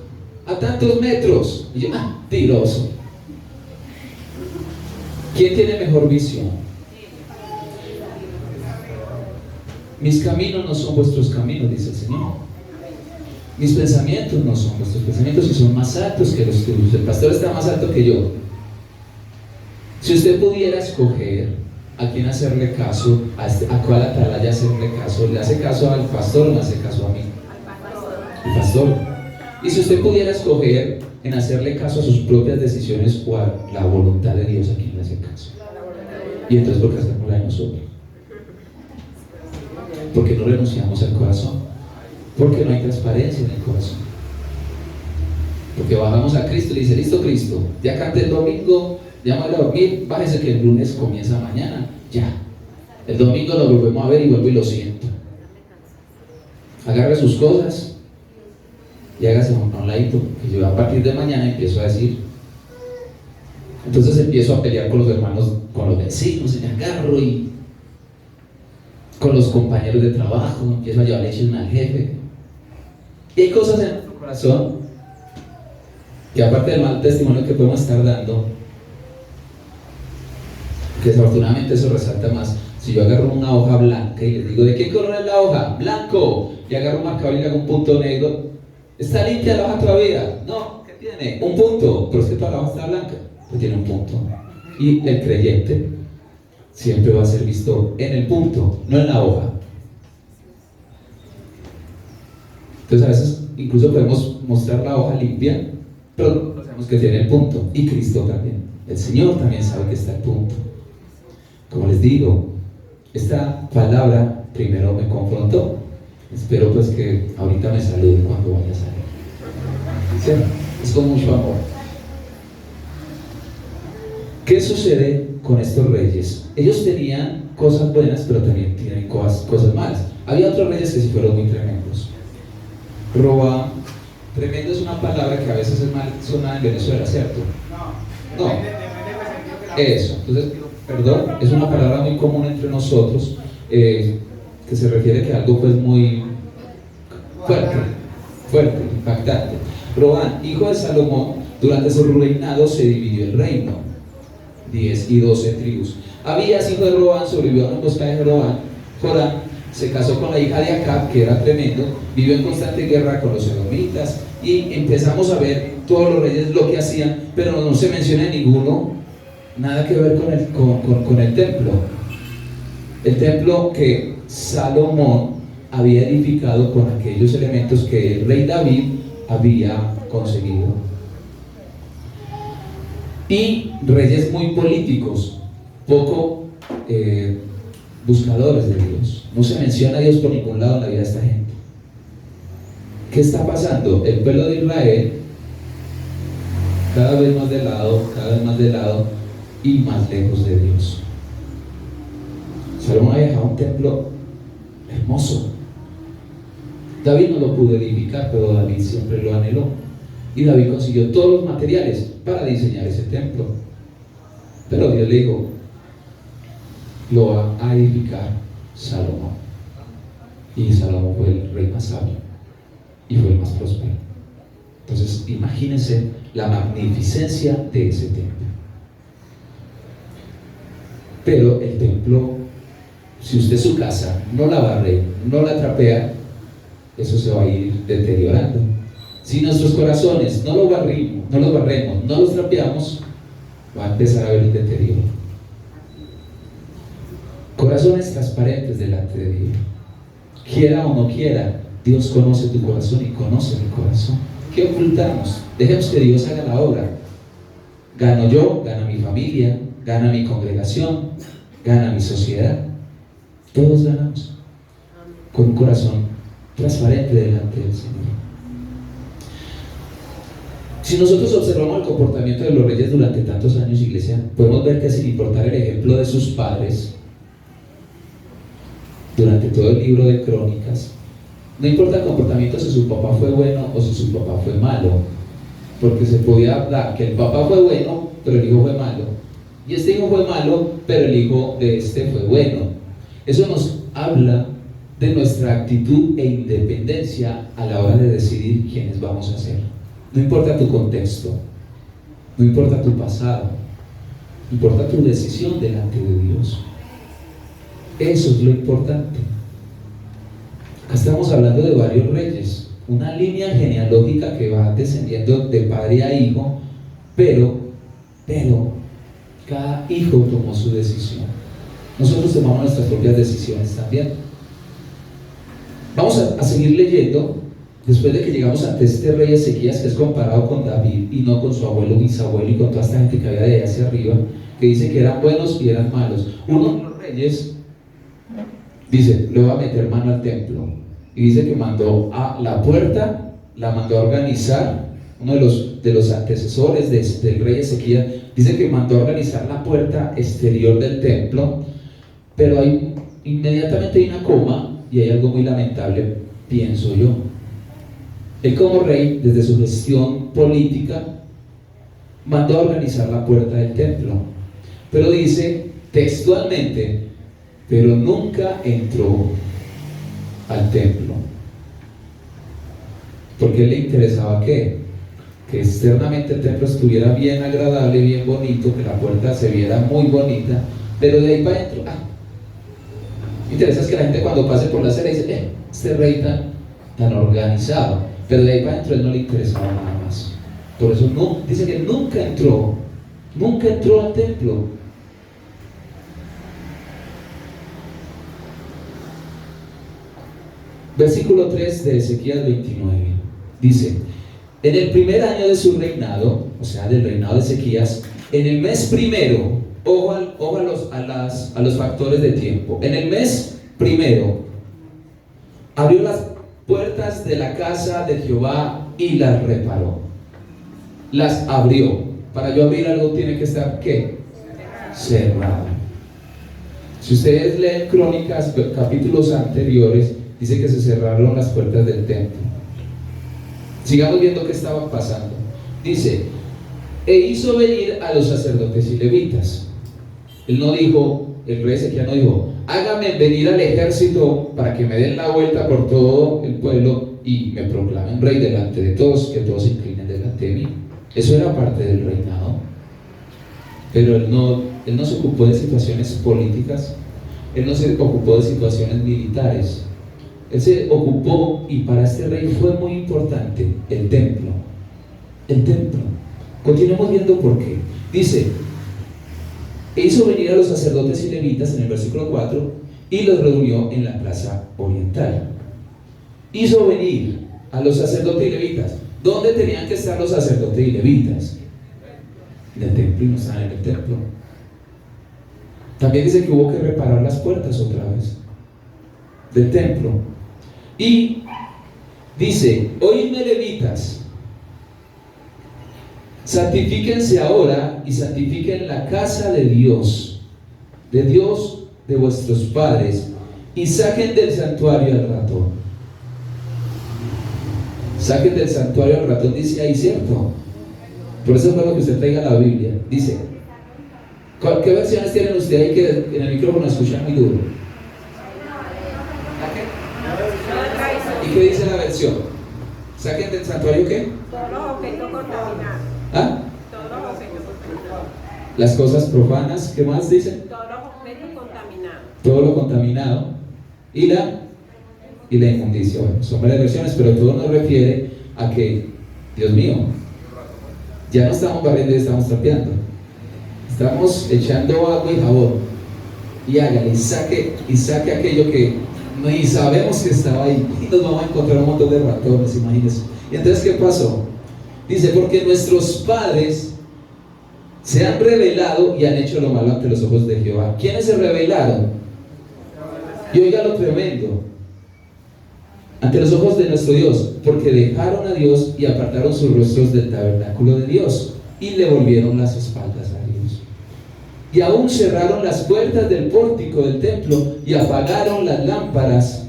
a tantos metros. Y yo, tiroso. ¿Quién tiene mejor visión? Mis caminos no son vuestros caminos, dice el Señor. Mis pensamientos no son vuestros pensamientos y son más altos que los tuyos. El pastor está más alto que yo. Si usted pudiera escoger a quién hacerle caso, a cuál atalaya hacerle caso, ¿le hace caso al pastor o le hace caso a mí? El pastor. Y si usted pudiera escoger en hacerle caso a sus propias decisiones o a la voluntad de Dios, ¿a quién le hace caso? Y entonces, ¿por qué hacemos la de nosotros? Porque no renunciamos al corazón, porque no hay transparencia en el corazón, porque bajamos a Cristo y le dice: listo Cristo, ya canté el domingo, ya me voy a dormir, bájese que el lunes comienza mañana, ya, el domingo lo volvemos a ver y vuelvo y lo siento. Agarre sus cosas y hágase un ladito, que yo a partir de mañana empiezo a decir. Entonces empiezo a pelear con los hermanos, con los vecinos, y me agarro, y con los compañeros de trabajo, empiezo a llevarle chisme al jefe. Y hay cosas en nuestro corazón que, aparte del mal testimonio que podemos estar dando, que desafortunadamente eso resalta más. Si yo agarro una hoja blanca y les digo: ¿de qué color es la hoja? Blanco. Y agarro un marcador y le hago un punto negro, ¿está limpia la hoja todavía? No, ¿qué tiene? Un punto. Pero es que toda la hoja está blanca, pues tiene un punto. Y el creyente siempre va a ser visto en el punto, no en la hoja. Entonces a veces incluso podemos mostrar la hoja limpia, pero no sabemos que tiene el punto. Y Cristo también, el Señor también sabe que está el punto. Como les digo, esta palabra primero me confrontó. Espero pues que ahorita me salude cuando vaya a salir. ¿Sí? Es con mucho amor. ¿Qué sucede con estos reyes? Ellos tenían cosas buenas, pero también tienen cosas malas. Había otros reyes que sí fueron muy tremendos. Roba, tremendo es una palabra que a veces es mal sonada en Venezuela, ¿cierto? No. Eso, entonces, perdón, es una palabra muy común entre nosotros, que se refiere a que algo pues muy fuerte, impactante. Robán, hijo de Salomón, durante su reinado se dividió el reino, 10 y 12 tribus. Abías, hijo de Robán, sobrevivió a una emboscada de Joram. Se casó con la hija de Acab, que era tremendo, vivió en constante guerra con los edomitas, y empezamos a ver todos los reyes lo que hacían, pero no se menciona ninguno nada que ver con el templo. El templo que Salomón había edificado con aquellos elementos que el rey David había conseguido. Y reyes muy políticos, poco buscadores de Dios. No se menciona a Dios por ningún lado en la vida de esta gente. ¿Qué está pasando? El pueblo de Israel cada vez más de lado y más lejos de Dios. Salomón había dejado un templo hermoso. David no lo pudo edificar, pero David siempre lo anheló. Y David consiguió todos los materiales para diseñar ese templo. Pero Dios le dijo: lo va a edificar Salomón. Y Salomón fue el rey más sabio y fue el más próspero. Entonces imagínense la magnificencia de ese templo. Pero el templo, si usted su casa no la barre, no la trapea, eso se va a ir deteriorando. Si nuestros corazones no los barremos, no los trapeamos, va a empezar a haber un deterioro. Corazones transparentes delante de Dios. Quiera o no quiera, Dios conoce tu corazón y conoce mi corazón. ¿Qué ocultamos? Dejemos que Dios haga la obra. Gano yo, gana mi familia, gana mi congregación, gana mi sociedad. Todos ganamos con un corazón transparente delante del Señor. Si nosotros observamos el comportamiento de los reyes durante tantos años, iglesia, podemos ver que, sin importar el ejemplo de sus padres, durante todo el libro de Crónicas, no importa el comportamiento, si su papá fue bueno o si su papá fue malo, porque se podía dar que el papá fue bueno, pero el hijo fue malo, y este hijo fue malo, pero el hijo de este fue bueno. Eso nos habla de nuestra actitud e independencia a la hora de decidir quiénes vamos a ser. No importa tu contexto, no importa tu pasado, importa tu decisión delante de Dios. Eso es lo importante. Acá estamos hablando de varios reyes, una línea genealógica que va descendiendo de padre a hijo, pero cada hijo tomó su decisión. Nosotros tomamos nuestras propias decisiones también. Vamos a seguir leyendo. Después de que llegamos ante este rey Ezequías, que es comparado con David y no con su abuelo, bisabuelo y con toda esta gente que había de allá hacia arriba, que dice que eran buenos y eran malos. Uno de los reyes dice: le va a meter mano al templo, y dice que mandó a la puerta, la mandó a organizar. Uno de los antecesores del rey Ezequías dice que mandó a organizar la puerta exterior del templo, pero inmediatamente hay una coma y hay algo muy lamentable, pienso yo. Él, como rey, desde su gestión política, mandó a organizar la puerta del templo, pero dice textualmente: pero nunca entró al templo. Porque a él le interesaba que externamente el templo estuviera bien agradable, bien bonito, que la puerta se viera muy bonita, pero de ahí para adentro, me interesa es que la gente cuando pase por la acera dice: este rey tan organizado. Pero de ahí para adentro a él no le interesaba nada más. Por eso dice que nunca entró al templo. Versículo 3 de Ezequías 29 dice: en el primer año de su reinado, o sea, del reinado de Ezequías, en el mes primero, ojo a los factores de tiempo, en el mes primero abrió las puertas de la casa de Jehová y las reparó. Las abrió. Para yo abrir algo tiene que estar, ¿qué? Cerrado. Si ustedes leen Crónicas, capítulos anteriores, dice que se cerraron las puertas del templo. Sigamos viendo qué estaba pasando. Dice: e hizo venir a los sacerdotes y levitas. Él no dijo, el rey Ezequías no dijo: hágame venir al ejército para que me den la vuelta por todo el pueblo y me proclamen rey delante de todos, que todos se inclinen delante de mí. Eso era parte del reinado. Pero él no se ocupó de situaciones políticas, él no se ocupó de situaciones militares. Él se ocupó, y para este rey fue muy importante, el templo. El templo. Continuemos viendo por qué. Dice: e hizo venir a los sacerdotes y levitas, en el versículo 4, y los reunió en la plaza oriental. Hizo venir a los sacerdotes y levitas. ¿Dónde tenían que estar los sacerdotes y levitas? En el templo, y no estaban en el templo. También dice que hubo que reparar las puertas otra vez del templo. Y dice: oídme, levitas, santifíquense ahora y santifiquen la casa de Dios de vuestros padres, y saquen del santuario al ratón. Saquen del santuario al ratón, dice ahí, ¿cierto? Por eso es bueno que usted traiga la Biblia. Dice: ¿qué versiones tienen ustedes ahí que en el micrófono escuchan muy duro? ¿Y qué dice la versión? ¿Saquen del santuario qué?
Todos los objetos contaminados.
¿Ah?
Todos los objetos contaminados.
Las cosas profanas, ¿qué más dicen?
Todos los objetos contaminados.
Todo lo contaminado. Y la inmundicia. Bueno, son varias versiones, pero todo nos refiere a que, Dios mío, ya no estamos barriendo y estamos trapeando. Estamos echando agua y jabón. Y hágale, y saque aquello que ni sabemos que estaba ahí. Y nos vamos a encontrar un montón de ratones, imagínense. Y entonces, ¿qué pasó? Dice: porque nuestros padres se han rebelado y han hecho lo malo ante los ojos de Jehová. ¿Quiénes se rebelaron? Y oiga lo tremendo: ante los ojos de nuestro Dios, porque dejaron a Dios y apartaron sus rostros del tabernáculo de Dios y le volvieron las espaldas a Dios. Y aún cerraron las puertas del pórtico del templo y apagaron las lámparas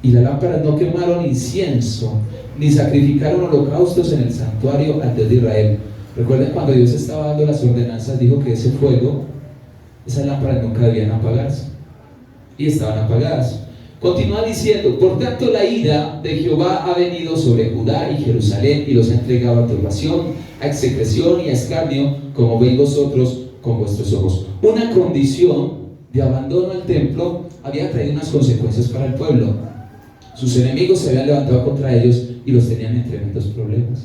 Y las lámparas no quemaron incienso, ni sacrificaron holocaustos en el santuario al Dios de Israel. Recuerden cuando Dios estaba dando las ordenanzas, dijo que ese fuego, esas lámparas nunca debían apagarse. Y estaban apagadas. Continúa diciendo: por tanto la ira de Jehová ha venido sobre Judá y Jerusalén, y los ha entregado a turbación, a execración y a escarnio, como veis vosotros con vuestros ojos. Una condición de abandono al templo había traído unas consecuencias para el pueblo. Sus enemigos se habían levantado contra ellos y los tenían en tremendos problemas.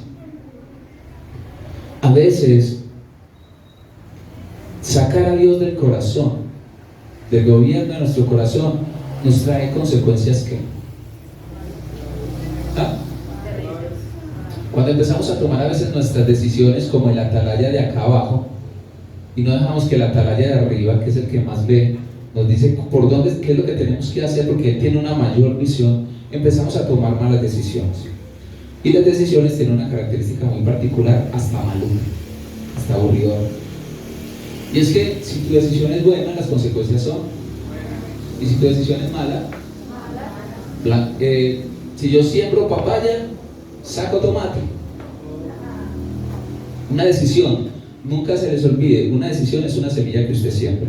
A veces, sacar a Dios del corazón, del gobierno de nuestro corazón, nos trae consecuencias que cuando empezamos a tomar a veces nuestras decisiones como el atalaya de acá abajo, y no dejamos que el atalaya de arriba, que es el que más ve, nos dice por dónde, qué es lo que tenemos que hacer, porque él tiene una mayor visión, empezamos a tomar malas decisiones. Y las decisiones tienen una característica muy particular, hasta maluca, hasta aburridora. Y es que si tu decisión es buena, las consecuencias son. Y si tu decisión es mala, si yo siembro papaya, saco tomate. Una decisión, nunca se les olvide, una decisión es una semilla que usted siembra.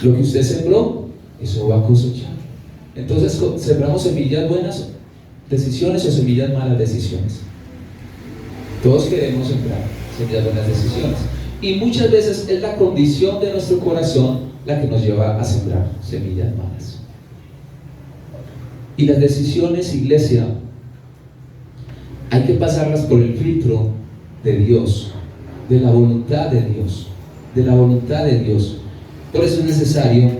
Lo que usted sembró, eso va a cosechar. Entonces, sembramos semillas buenas decisiones o semillas malas decisiones. Todos queremos sembrar semillas buenas decisiones. Y muchas veces es la condición de nuestro corazón la que nos lleva a sembrar semillas malas. Y las decisiones, iglesia, hay que pasarlas por el filtro de Dios, de la voluntad de Dios, de la voluntad de Dios. Por eso es necesario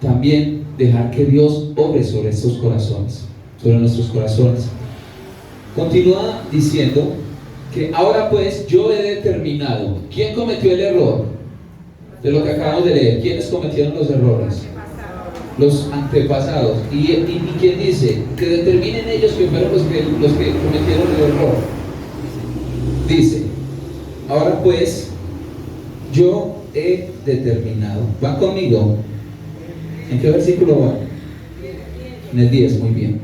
también dejar que Dios obre sobre estos corazones, sobre nuestros corazones. Continúa diciendo que ahora pues yo he determinado. ¿Quién cometió el error? De lo que acabamos de leer. ¿Quiénes cometieron los errores? Los antepasados. ¿Y quién dice? Que determinen ellos que fueron los que cometieron el error. Dice: ahora pues yo he determinado. ¿Van conmigo? ¿En qué versículo van? En el 10, muy bien.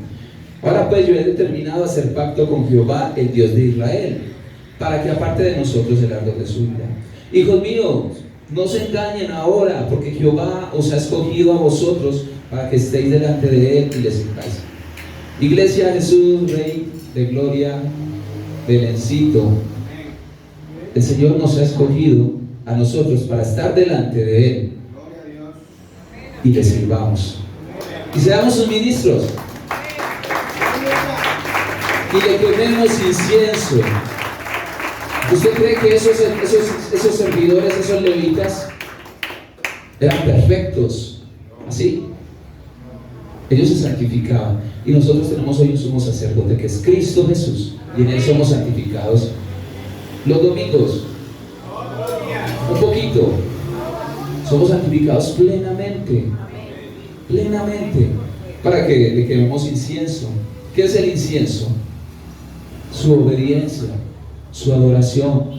Ahora pues yo he determinado hacer pacto con Jehová, el Dios de Israel, para que aparte de nosotros el ardor de su ira. Hijos míos, no se engañen ahora, porque Jehová os ha escogido a vosotros para que estéis delante de Él y le sirváis. Iglesia, Jesús, Rey de gloria, Belencito, el Señor nos ha escogido a nosotros para estar delante de Él y le sirvamos. Y seamos sus ministros. Y le quememos incienso. ¿Usted cree que esos servidores, esos levitas, eran perfectos? ¿Así? Ellos se santificaban. Y nosotros tenemos hoy un sumo sacerdote que es Cristo Jesús. Y en Él somos santificados. Los domingos, un poquito, somos santificados plenamente. Plenamente. Para que le quememos incienso. ¿Qué es el incienso? Su obediencia, su adoración,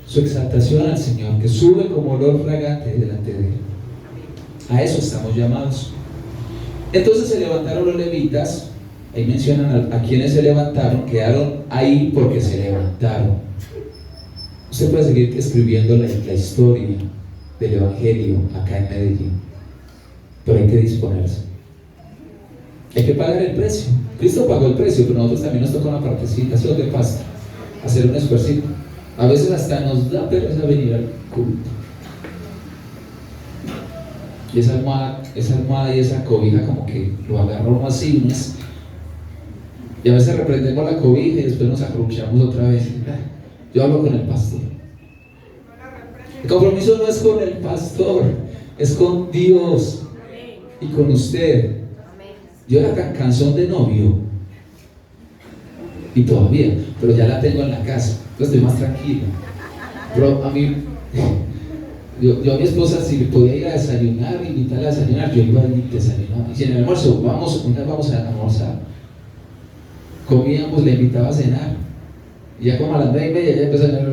su exaltación al Señor, que sube como olor fragante delante de Él. A eso estamos llamados. Entonces se levantaron los levitas. Ahí mencionan a quienes se levantaron. Quedaron ahí porque se levantaron. Usted puede seguir escribiendo la historia del Evangelio acá en Medellín, pero hay que disponerse. Hay que pagar el precio. Cristo pagó el precio, pero nosotros también nos toca una partecita, eso es de pasto, hacer un esfuerzo. A veces hasta nos da pereza venir al culto. Y esa almohada y esa cobija como que lo agarró así, y a veces reprendemos la cobija y después nos acurruchamos otra vez. Yo hablo con el pastor. El compromiso no es con el pastor, es con Dios y con usted. Yo era canción de novio y todavía, pero ya la tengo en la casa, entonces estoy más tranquilo. Pero a mí, yo a mi esposa, si le podía ir a desayunar, invitarla a desayunar, yo iba a desayunar. Y si en el almuerzo, una vez vamos a almorzar, comíamos, le invitaba a cenar, y ya como a las 9:30 ya empezó a cenar.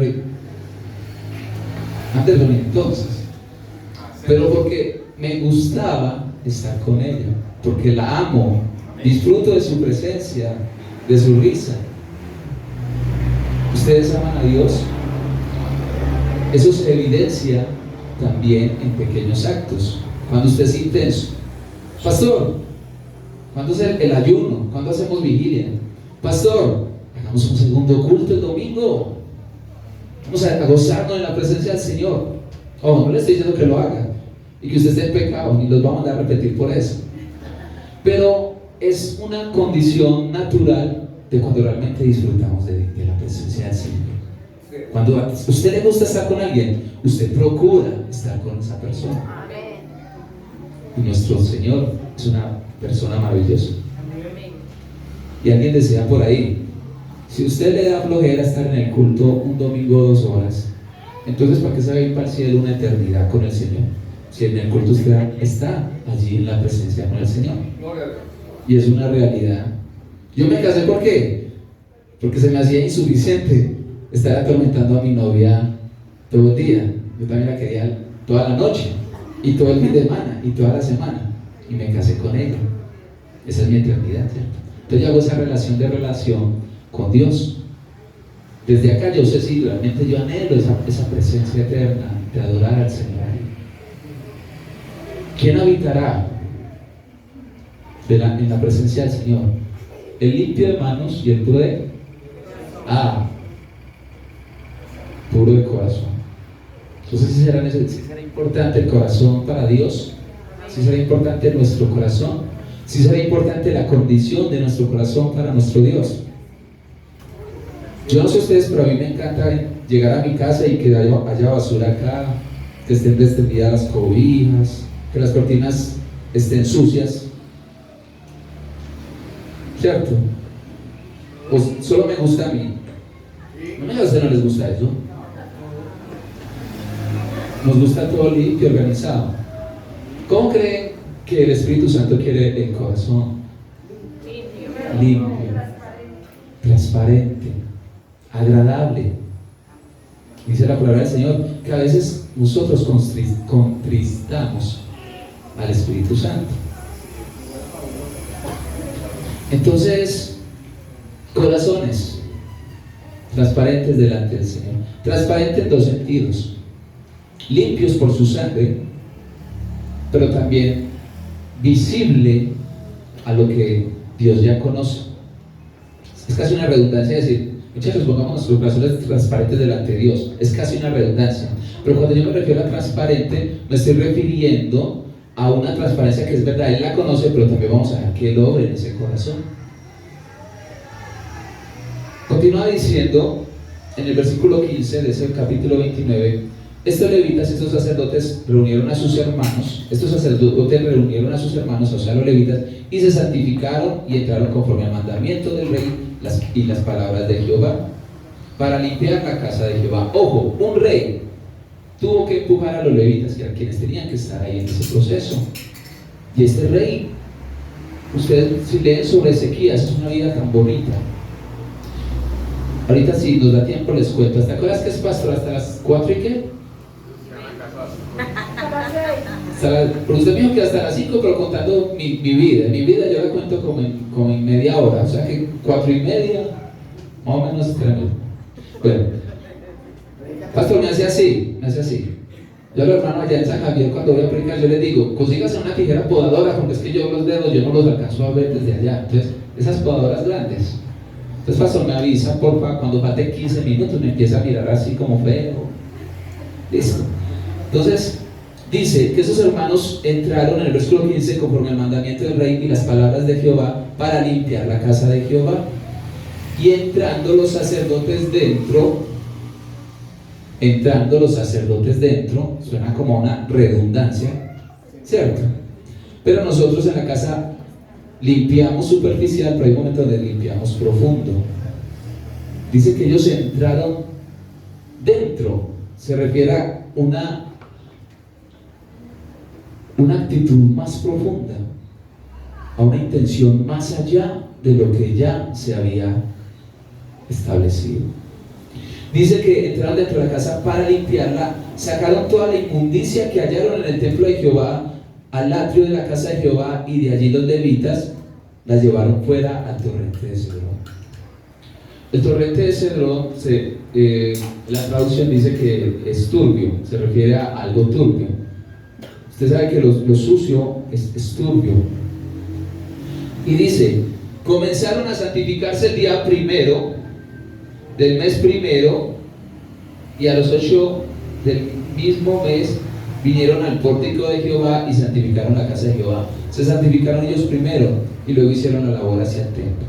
Antes lo ni entonces, pero porque me gustaba estar con ella, porque la amo, disfruto de su presencia, de su risa. ¿Ustedes aman a Dios? Eso se evidencia también en pequeños actos. Cuando usted es intenso, pastor, ¿cuándo es el ayuno? ¿Cuándo hacemos vigilia? Pastor, hagamos un segundo culto el domingo. Vamos a gozarnos en la presencia del Señor. Oh, no le estoy diciendo que lo haga y que usted esté en pecado, ni los va a mandar a repetir por eso. Pero es una condición natural de cuando realmente disfrutamos de la presencia del Señor. Cuando a usted le gusta estar con alguien, usted procura estar con esa persona. Y nuestro Señor es una persona maravillosa. Y alguien decía por ahí, si usted le da flojera estar en el culto un domingo 2 horas, entonces ¿para qué se va a ir para el cielo una eternidad con el Señor? Si en el culto usted está allí en la presencia con el Señor. Y es una realidad. Yo me casé, ¿por qué? Porque se me hacía insuficiente estar atormentando a mi novia todo el día. Yo también la quería toda la noche, y todo el fin de semana, y toda la semana. Y me casé con ella. Esa es mi eternidad, ¿cierto? Entonces yo hago esa relación con Dios. Desde acá yo sé si realmente yo anhelo esa presencia eterna de adorar al Señor. ¿Quién habitará en la presencia del Señor? El limpio de manos y el puro de puro de corazón. Entonces si será importante el corazón para Dios, si será importante nuestro corazón, si será importante la condición de nuestro corazón para nuestro Dios. Yo no sé ustedes, pero a mí me encanta llegar a mi casa y que haya basura acá, que estén destendidas las cobijas, que las cortinas estén sucias, ¿cierto? Pues solo me gusta a mí. No, a ustedes no les gusta eso. Nos gusta todo limpio, organizado. ¿Cómo creen que el Espíritu Santo quiere el corazón? Limpio, transparente, agradable. Dice la palabra del Señor que a veces nosotros contristamos al Espíritu Santo. Entonces, corazones transparentes delante del Señor. Transparente en dos sentidos: limpios por su sangre, pero también visible a lo que Dios ya conoce. Es casi una redundancia decir, muchachos, pongamos nuestros corazones transparentes delante de Dios. Es casi una redundancia. Pero cuando yo me refiero a transparente, me estoy refiriendo a una transparencia que es verdad, Él la conoce, pero también vamos a dejar que Él obre en ese corazón. Continúa diciendo en el versículo 15 de ese capítulo 29: estos levitas, estos sacerdotes reunieron a sus hermanos, o sea los levitas, y se santificaron y entraron conforme al mandamiento del rey y las palabras de Jehová, para limpiar la casa de Jehová. Ojo, un rey tuvo que empujar a los levitas, que eran quienes tenían que estar ahí en ese proceso. Y este rey, ustedes si leen sobre Ezequías, es una vida tan bonita. Ahorita si nos da tiempo les cuento. ¿Te acuerdas que es pastor hasta las 4 y qué? Pero usted me dijo que hasta las 5, pero contando mi vida. Mi vida yo la cuento como en media hora, o sea que 4 y media, más o menos. Bueno, pastor, me hace así. Yo a los hermanos allá en San Javier, cuando voy a predicar, yo les digo, consígase una tijera podadora, porque es que yo los dedos, yo no los alcanzo a ver desde allá. Entonces, esas podadoras grandes. Entonces, pastor, me avisa, porfa, cuando falten 15 minutos, me empieza a mirar así como feo. Listo. Entonces, dice que esos hermanos entraron en el versículo 15 conforme al mandamiento del rey y las palabras de Jehová para limpiar la casa de Jehová. Y entrando los sacerdotes dentro, suena como una redundancia, ¿cierto? Pero nosotros en la casa limpiamos superficial, pero hay un momento donde limpiamos profundo. Dice que ellos entraron dentro, se refiere a una actitud más profunda, a una intención más allá de lo que ya se había establecido. Dice que entraron dentro de la casa para limpiarla, sacaron toda la inmundicia que hallaron en el templo de Jehová al atrio de la casa de Jehová, y de allí los levitas las llevaron fuera al torrente de Cedrón. El torrente de Cedrón, la traducción dice que es turbio, se refiere a algo turbio. Usted sabe que lo sucio es turbio. Y dice, comenzaron a santificarse el día primero del mes primero, y a los 8 del mismo mes vinieron al pórtico de Jehová y santificaron la casa de Jehová. Se santificaron ellos primero y luego hicieron la labor hacia el templo.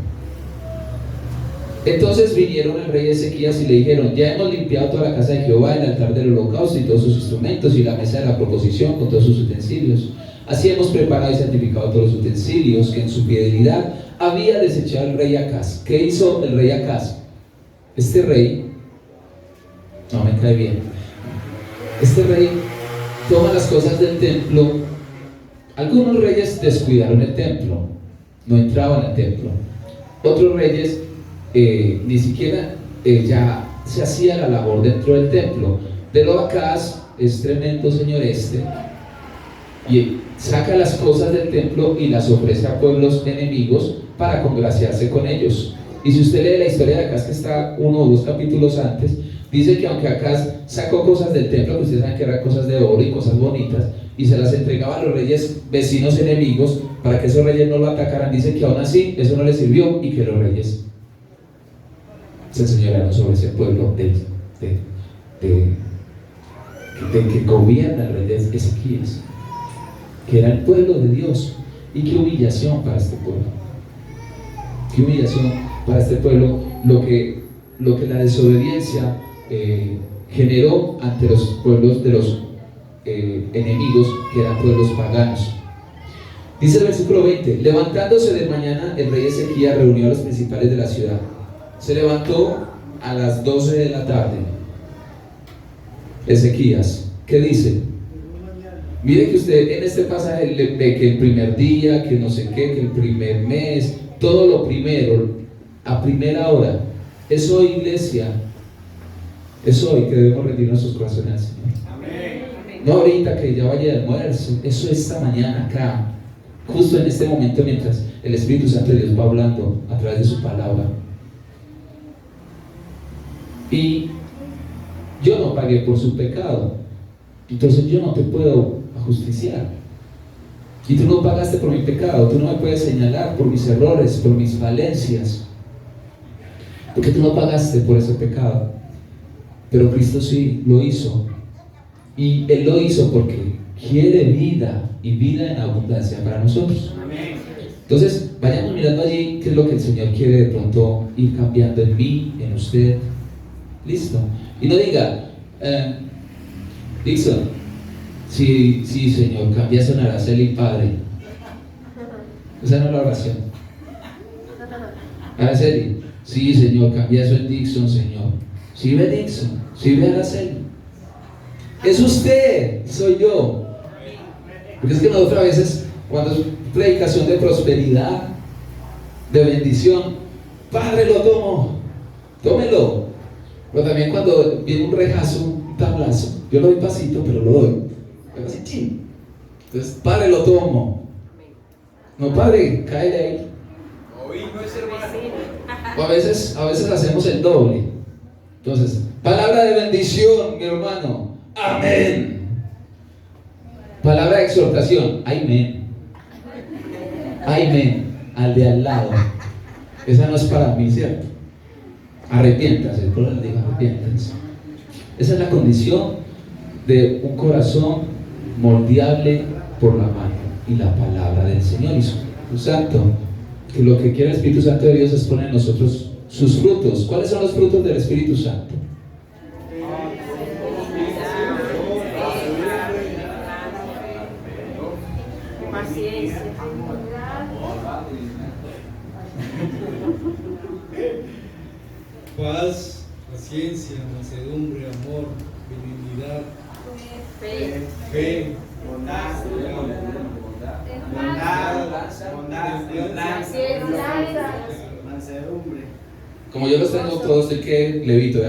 Entonces vinieron al rey Ezequías y le dijeron: ya hemos limpiado toda la casa de Jehová, el altar del holocausto y todos sus instrumentos, y la mesa de la proposición con todos sus utensilios. Así hemos preparado y santificado todos los utensilios que en su fidelidad había desechado el rey Acaz. ¿Qué hizo el rey Acaz? Este rey, no me cae bien, este rey toma las cosas del templo. Algunos reyes descuidaron el templo, no entraban al templo. Otros reyes ni siquiera ya se hacía la labor dentro del templo. Pero Acaz es tremendo señor y saca las cosas del templo y las ofrece a pueblos enemigos para congraciarse con ellos. Y si usted lee la historia de Acaz, que está 1 o 2 capítulos antes, dice que aunque Acaz sacó cosas del templo, que ustedes saben que eran cosas de oro y cosas bonitas, y se las entregaba a los reyes vecinos enemigos para que esos reyes no lo atacaran, dice que aún así eso no les sirvió, y que los reyes se enseñaron sobre ese pueblo que gobierna el rey de Ezequías, que era el pueblo de Dios. Y qué humillación para este pueblo, qué humillación para este pueblo lo que la desobediencia generó ante los pueblos de los enemigos, que eran pueblos paganos. Dice el versículo 20: levantándose de mañana, el rey Ezequías reunió a los principales de la ciudad. Se levantó a las 12 de la tarde. Ezequías, ¿qué dice? Mire que usted en este pasaje ve que el primer día, que no sé qué, que el primer mes, todo lo primero, a primera hora. Es hoy, iglesia, es hoy que debemos rendir nuestros corazones al Señor.
Amén.
No ahorita que ya vaya de almuerzo, eso esta mañana acá, justo en este momento, mientras el Espíritu Santo de Dios va hablando a través de su palabra. Y yo no pagué por su pecado, entonces yo no te puedo ajusticiar. Y tú no pagaste por mi pecado, tú no me puedes señalar por mis errores, por mis falencias, porque tú no pagaste por ese pecado. Pero Cristo sí lo hizo, y Él lo hizo porque quiere vida, y vida en abundancia para nosotros. Entonces vayamos mirando allí qué es lo que el Señor quiere de pronto ir cambiando en mí, en usted. Listo. Y no diga, Dixon, sí, Señor, cambiaste en Araceli, Padre. Esa no es la oración. Araceli, sí, Señor, cambiaste en Dixon, Señor. Sí ve Dixon, sí ve Araceli. Es usted, soy yo. Porque es que nosotros a veces, cuando es predicación de prosperidad, de bendición, Padre, lo tomo, tómelo. Pero también cuando viene un rejazo, un tablazo, yo lo doy pasito, pero lo doy. Así, ¡chin! Entonces, Padre, lo tomo. No, Padre, cáele ahí.
Hoy no es hermano.
O a veces hacemos el doble. Entonces, palabra de bendición, mi hermano. Amén. Palabra de exhortación. Amén. Amén. Al de al lado. Esa no es para mí, ¿cierto? Arrepiéntase, el pueblo le diga arrepiéntase. Esa es la condición de un corazón moldeable por la mano y la palabra del Señor y su Espíritu Santo. Que lo que quiere el Espíritu Santo de Dios es poner en nosotros sus frutos. ¿Cuáles son los frutos del Espíritu Santo?
Paciencia.
Paz, paciencia, mansedumbre, amor, benignidad, fe,
Bondad, mansedumbre.
Como yo los tengo todos, el que levito,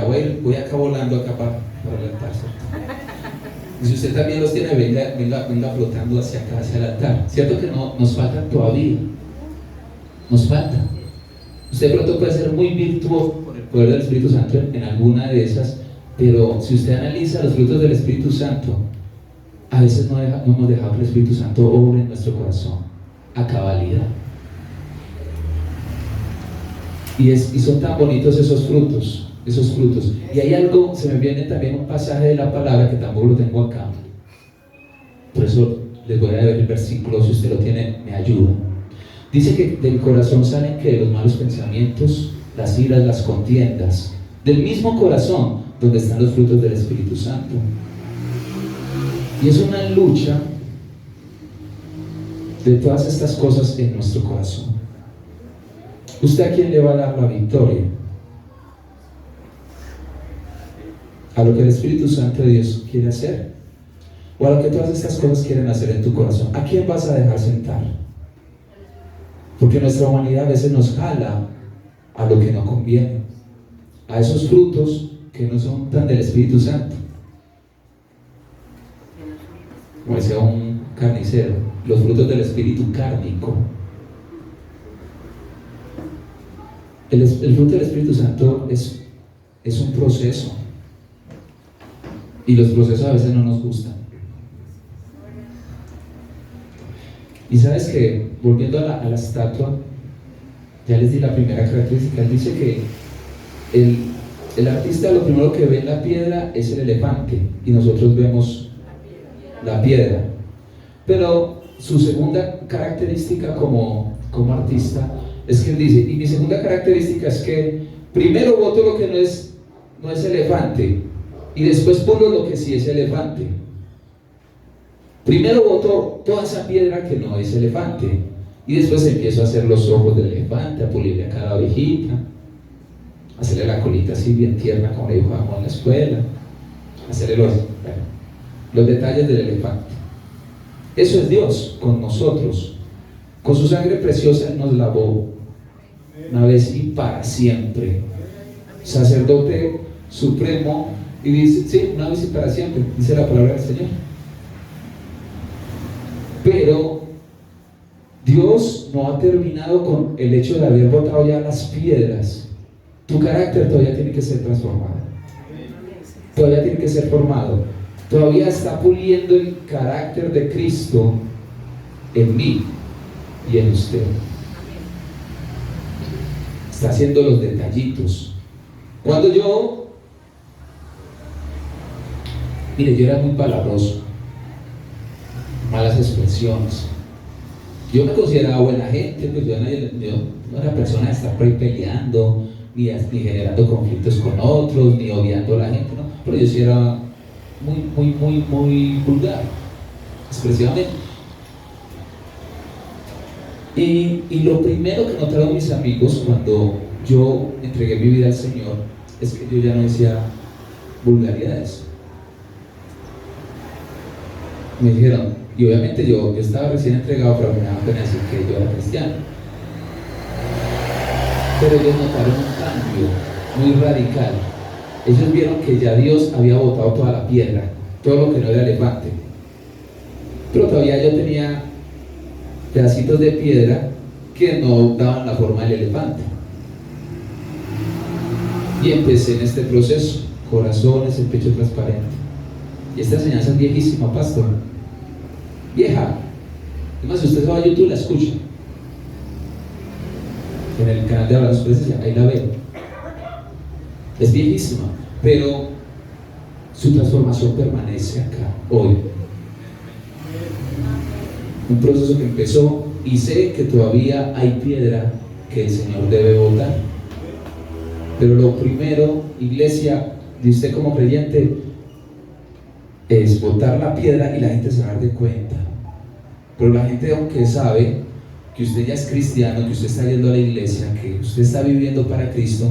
voy acá volando acá para adelantarse. Y si usted también los tiene, venga flotando hacia acá, hacia el altar. ¿Cierto que no nos falta todavía? Nos falta. Usted de pronto puede ser muy virtuoso por el poder del Espíritu Santo en alguna de esas, pero si usted analiza los frutos del Espíritu Santo, a veces no hemos dejado que el Espíritu Santo obre en nuestro corazón a cabalidad. Y son tan bonitos esos frutos. Y hay algo, se me viene también un pasaje de la palabra que tampoco lo tengo acá. Por eso les voy a leer el versículo, si usted lo tiene, me ayuda. Dice que del corazón salen que los malos pensamientos, las iras, las contiendas, del mismo corazón donde están los frutos del Espíritu Santo. Y es una lucha de todas estas cosas en nuestro corazón. ¿Usted a quién le va a dar la victoria? ¿A lo que el Espíritu Santo de Dios quiere hacer? ¿O a lo que todas estas cosas quieren hacer en tu corazón? ¿A quién vas a dejar sentar? Porque nuestra humanidad a veces nos jala a lo que no conviene, a esos frutos que no son tan del Espíritu Santo. Como decía un carnicero, los frutos del espíritu cárnico. El fruto del Espíritu Santo es un proceso, y los procesos a veces no nos gustan. Y sabes que, volviendo a la estatua, ya les di la primera característica. Él dice que el artista lo primero que ve en la piedra es el elefante, y nosotros vemos la piedra. Pero su segunda característica como artista es que él dice, y mi segunda característica es que primero boto lo que no es elefante, y después pongo lo que sí es elefante. Primero boto toda esa piedra que no es elefante, y después empiezo a hacer los ojos del elefante, a pulirle a cada orejita, a hacerle la colita así bien tierna como le dibujábamos en la escuela, hacerle los detalles del elefante. Eso es Dios con nosotros. Con su sangre preciosa Él nos lavó una vez y para siempre. Sacerdote supremo, y dice, sí, una vez y para siempre, dice la palabra del Señor. Pero Dios no ha terminado con el hecho de haber botado ya las piedras. Tu carácter todavía tiene que ser transformado, todavía tiene que ser formado, todavía está puliendo el carácter de Cristo en mí y en usted. Está haciendo los detallitos. Cuando mire, yo era muy palabroso, malas expresiones. Yo me consideraba buena gente, pues yo no era persona de estar por ahí peleando, ni generando conflictos con otros, ni odiando a la gente, ¿no? Pero yo sí era muy vulgar, expresivamente. Y lo primero que notaron mis amigos cuando yo entregué mi vida al Señor es que yo ya no decía vulgaridades. Me dijeron, y obviamente yo estaba recién entregado, pero me daba pena decir que yo era cristiano. Pero ellos notaron un cambio muy radical. Ellos vieron que ya Dios había botado toda la piedra, todo lo que no era elefante. Pero todavía yo tenía pedacitos de piedra que no daban la forma del elefante. Y empecé en este proceso, corazones, el pecho transparente. Y esta enseñanza es viejísima, pastor. Vieja. Además, si usted va a YouTube, la escucha. En el canal de Hablando su Presencia, ahí la veo. Es viejísima, pero su transformación permanece acá, hoy. Un proceso que empezó, y sé que todavía hay piedra que el Señor debe botar. Pero lo primero, iglesia, de usted como creyente, es botar la piedra y la gente se va a dar de cuenta. Pero la gente, aunque sabe que usted ya es cristiano, que usted está yendo a la iglesia, que usted está viviendo para Cristo,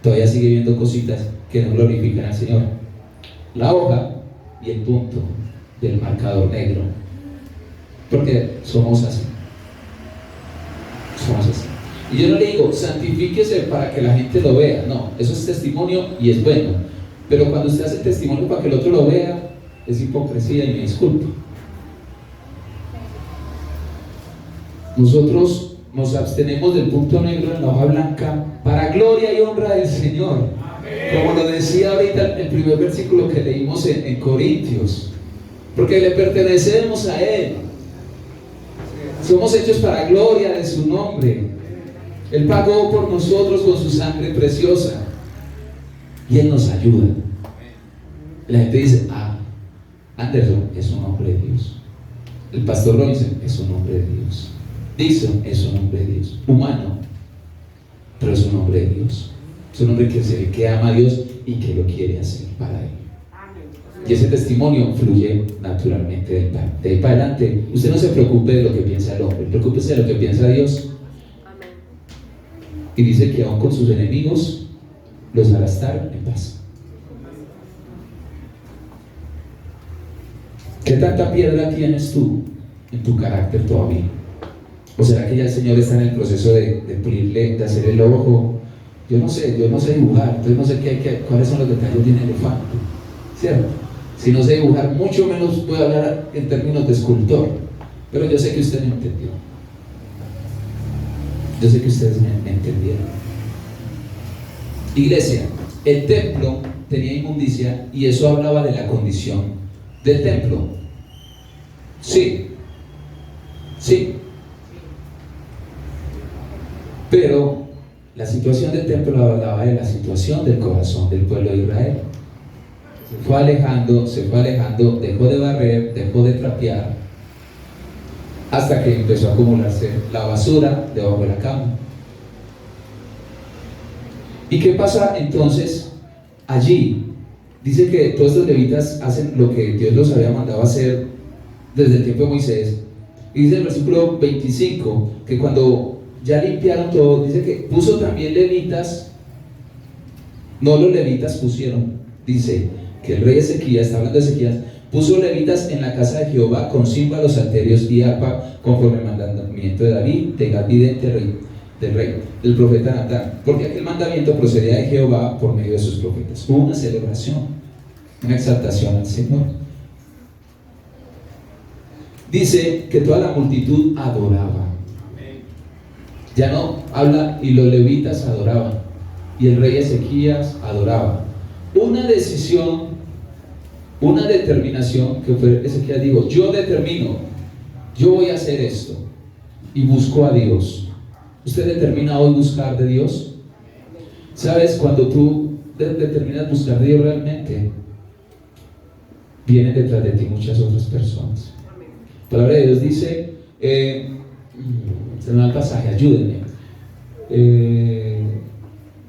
todavía sigue viendo cositas que no glorifican al Señor. La hoja y el punto del marcador negro. Porque somos así. Somos así. Y yo no le digo, santifíquese para que la gente lo vea. No, eso es testimonio y es bueno. Pero cuando usted hace testimonio para que el otro lo vea, es hipocresía y me disculpo. Nosotros nos abstenemos del punto negro en la hoja blanca para gloria y honra del Señor. Como lo decía ahorita el primer versículo que leímos en Corintios, porque le pertenecemos a Él. Somos hechos para gloria de su nombre. Él pagó por nosotros con su sangre preciosa y Él nos ayuda. La gente dice: Anderson es un hombre de Dios, el pastor Robinson es un hombre de Dios, Dixon es un hombre de Dios, humano, pero es un hombre de Dios. Es un hombre que ama a Dios y que lo quiere hacer para Él. Y ese testimonio fluye naturalmente de ahí para adelante. Usted no se preocupe de lo que piensa el hombre, preocúpese de lo que piensa Dios. Y dice que aún con sus enemigos los hará estar en paz. ¿Qué tanta piedra tienes tú en tu carácter todavía? ¿O será que ya el Señor está en el proceso de pulirle, de hacer el ojo? Yo no sé dibujar, entonces no sé cuáles son los detalles de un elefante, ¿cierto? Si no sé dibujar, mucho menos puedo hablar en términos de escultor, pero yo sé que usted me entendió. Yo sé que ustedes me entendieron. Iglesia, el templo tenía inmundicia y eso hablaba de la condición del templo. Sí. Pero la situación del templo hablaba de la situación del corazón del pueblo de Israel. Se fue alejando, dejó de barrer, dejó de trapear, hasta que empezó a acumularse la basura debajo de la cama. ¿Y qué pasa entonces allí? Dice que todos estos levitas hacen lo que Dios los había mandado hacer desde el tiempo de Moisés. Y dice en el versículo 25 que cuando ya limpiaron todo, dice que puso también levitas. No los levitas pusieron, dice que el rey Ezequías, está hablando de Ezequías, puso levitas en la casa de Jehová con címbalos, salterios y arpa, conforme al mandamiento de David, de Gad vidente del rey, del profeta Natán, porque aquel mandamiento procedía de Jehová por medio de sus profetas. Hubo una celebración, una exaltación al Señor. Dice que toda la multitud adoraba. Ya no habla, y los levitas adoraban, y el rey Ezequías adoraba. Una decisión, una determinación que fue Ezequías dijo: yo determino, yo voy a hacer esto, y buscó a Dios. ¿Usted determina hoy buscar de Dios? ¿Sabes? Cuando tú determinas buscar de Dios realmente, vienen detrás de ti muchas otras personas. La palabra de Dios dice, se me va el pasaje, ayúdenme,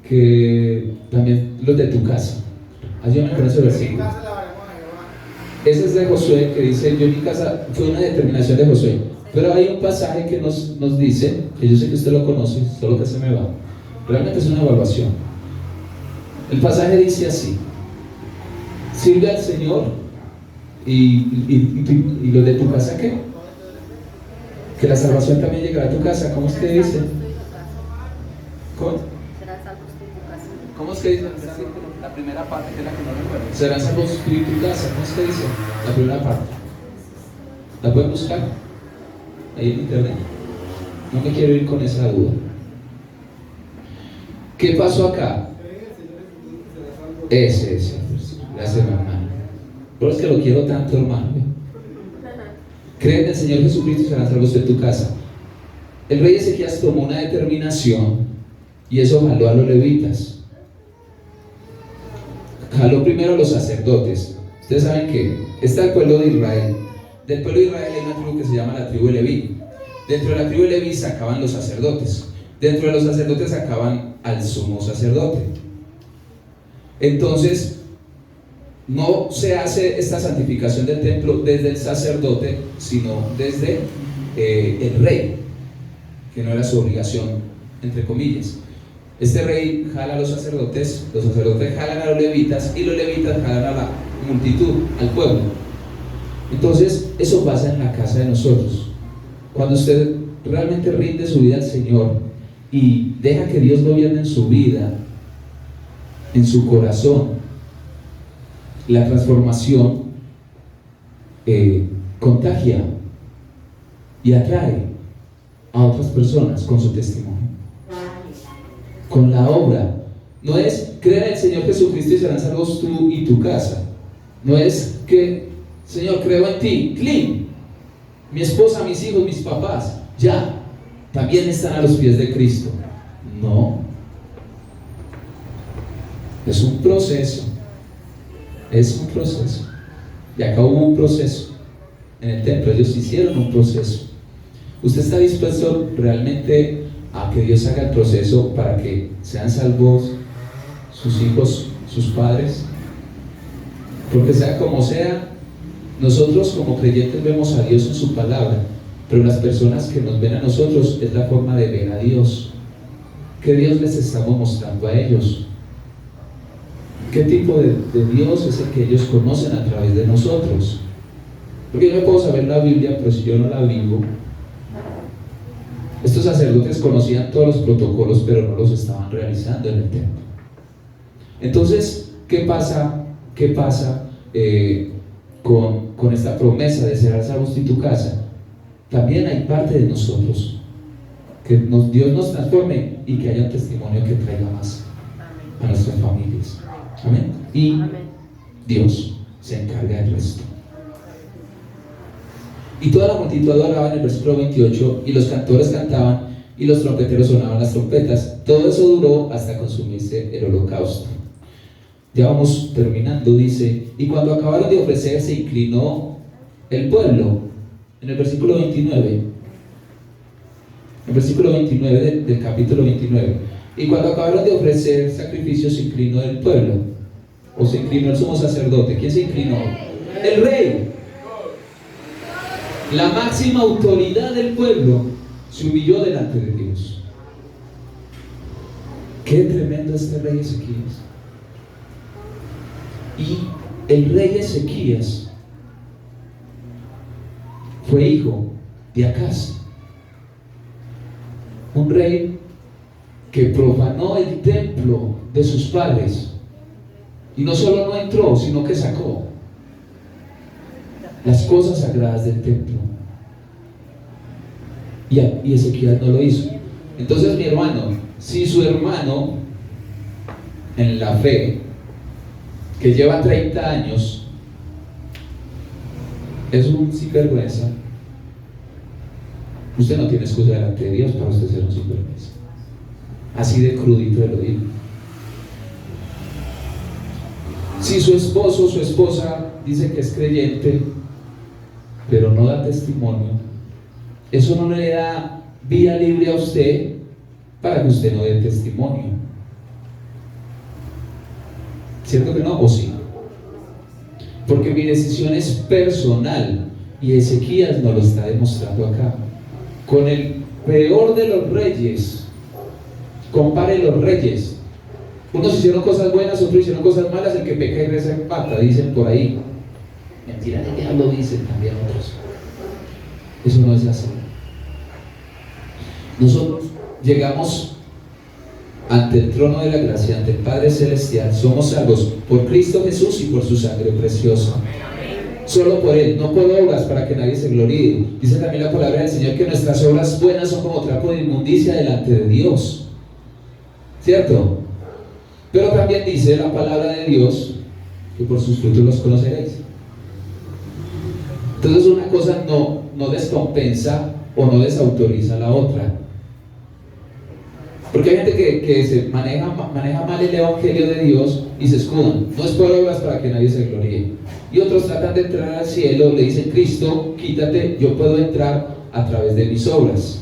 que también los de tu casa, ayúdenme con ese versículo. Ese es de Josué, que dice: yo en mi casa, fue una determinación de Josué. Pero hay un pasaje que nos dice, que yo sé que usted lo conoce, solo que se me va, realmente es una evaluación. El pasaje dice así: sirve al Señor y los de tu casa, ¿qué? Que la salvación también llegará a tu casa. ¿Cómo es que dice? ¿Cómo es que dice? La primera parte, que es la que no recuerdo. Serán salvos tú y tu casa. ¿Cómo es que dice? La primera parte. ¿La pueden buscar? Ahí en internet. No me quiero ir con esa duda. ¿Qué pasó acá? Ese. Gracias, hermano. Pero es que lo quiero tanto, hermano. Cree en el Señor Jesucristo y serán salvos de tu casa. El rey Ezequías tomó una determinación y eso jaló a los levitas. Jaló primero a los sacerdotes. Ustedes saben que está el pueblo de Israel. Del pueblo de Israel hay una tribu que se llama la tribu de Leví. Dentro de la tribu de Leví sacaban los sacerdotes. Dentro de los sacerdotes sacaban al sumo sacerdote. Entonces, no se hace esta santificación del templo desde el sacerdote, sino desde el rey, que no era su obligación, entre comillas. Este rey jala a los sacerdotes jalan a los levitas y los levitas jalan a la multitud, al pueblo. Entonces, eso pasa en la casa de nosotros. Cuando usted realmente rinde su vida al Señor y deja que Dios gobierne en su vida, en su corazón, la transformación contagia y atrae a otras personas con su testimonio, con la obra. No es creer en el Señor Jesucristo y serán salvos tú y tu casa. No es que, Señor, creo en ti, clean, mi esposa, mis hijos, mis papás, ya, también están a los pies de Cristo. No, es un proceso, es un proceso. Y acá hubo un proceso en el templo, ellos hicieron un proceso. ¿Usted está dispuesto realmente a que Dios haga el proceso para que sean salvos sus hijos, sus padres? Porque sea como sea, nosotros como creyentes vemos a Dios en su palabra, pero las personas que nos ven a nosotros es la forma de ver a Dios. ¿Qué Dios les estamos mostrando a ellos? ¿Qué tipo de Dios es el que ellos conocen a través de nosotros? Porque yo no puedo saber la Biblia, pero si yo no la vivo. Estos sacerdotes conocían todos los protocolos, pero no los estaban realizando en el templo. Entonces, ¿qué pasa con esta promesa de ser salvos tú y tu casa? También hay parte de nosotros que Dios nos transforme y que haya un testimonio que traiga más a nuestras familias. Amén. Y Dios se encarga del resto. Y toda la multitud adoraba en el versículo 28, y los cantores cantaban, y los trompeteros sonaban las trompetas. Todo eso duró hasta consumirse el holocausto. Ya vamos terminando, dice, y cuando acabaron de ofrecer, se inclinó el pueblo. En el versículo 29, el versículo 29 del capítulo 29. Y cuando acabaron de ofrecer sacrificios, se inclinó el pueblo, o se inclinó el sumo sacerdote. ¿Quién se inclinó? El rey. La máxima autoridad del pueblo se humilló delante de Dios. Qué tremendo este rey Ezequías. Y el rey Ezequías fue hijo de Acaz, un rey que profanó el templo de sus padres, y no solo no entró, sino que sacó las cosas sagradas del templo. Y Ezequías no lo hizo. Entonces, mi hermano, si su hermano en la fe, que lleva 30 años, es un sinvergüenza, usted no tiene excusa delante de Dios para usted ser un sinvergüenza. Así de crudito lo digo. Si su esposo o su esposa dice que es creyente, pero no da testimonio, eso no le da vía libre a usted para que usted no dé testimonio. ¿Cierto que no? ¿O sí? Porque mi decisión es personal, y Ezequías nos lo está demostrando acá. Con el peor de los reyes, compare los reyes. Unos hicieron cosas buenas, otros hicieron cosas malas. El que peca y reza empata, dicen por ahí. Mentira de diablo, dicen también otros. Eso no es así. Nosotros llegamos ante el trono de la gracia, ante el Padre Celestial. Somos salvos por Cristo Jesús y por su sangre preciosa. Solo por Él, no por obras para que nadie se gloríe. Dice también la palabra del Señor que nuestras obras buenas son como trapo de inmundicia delante de Dios. ¿Cierto? Pero también dice la palabra de Dios que por sus frutos los conoceréis. Entonces una cosa no descompensa o no desautoriza la otra. Porque hay gente que se maneja mal el evangelio de Dios y se escudan. No es por obras para que nadie se gloríe. Y otros tratan de entrar al cielo, le dicen: Cristo, quítate, yo puedo entrar a través de mis obras.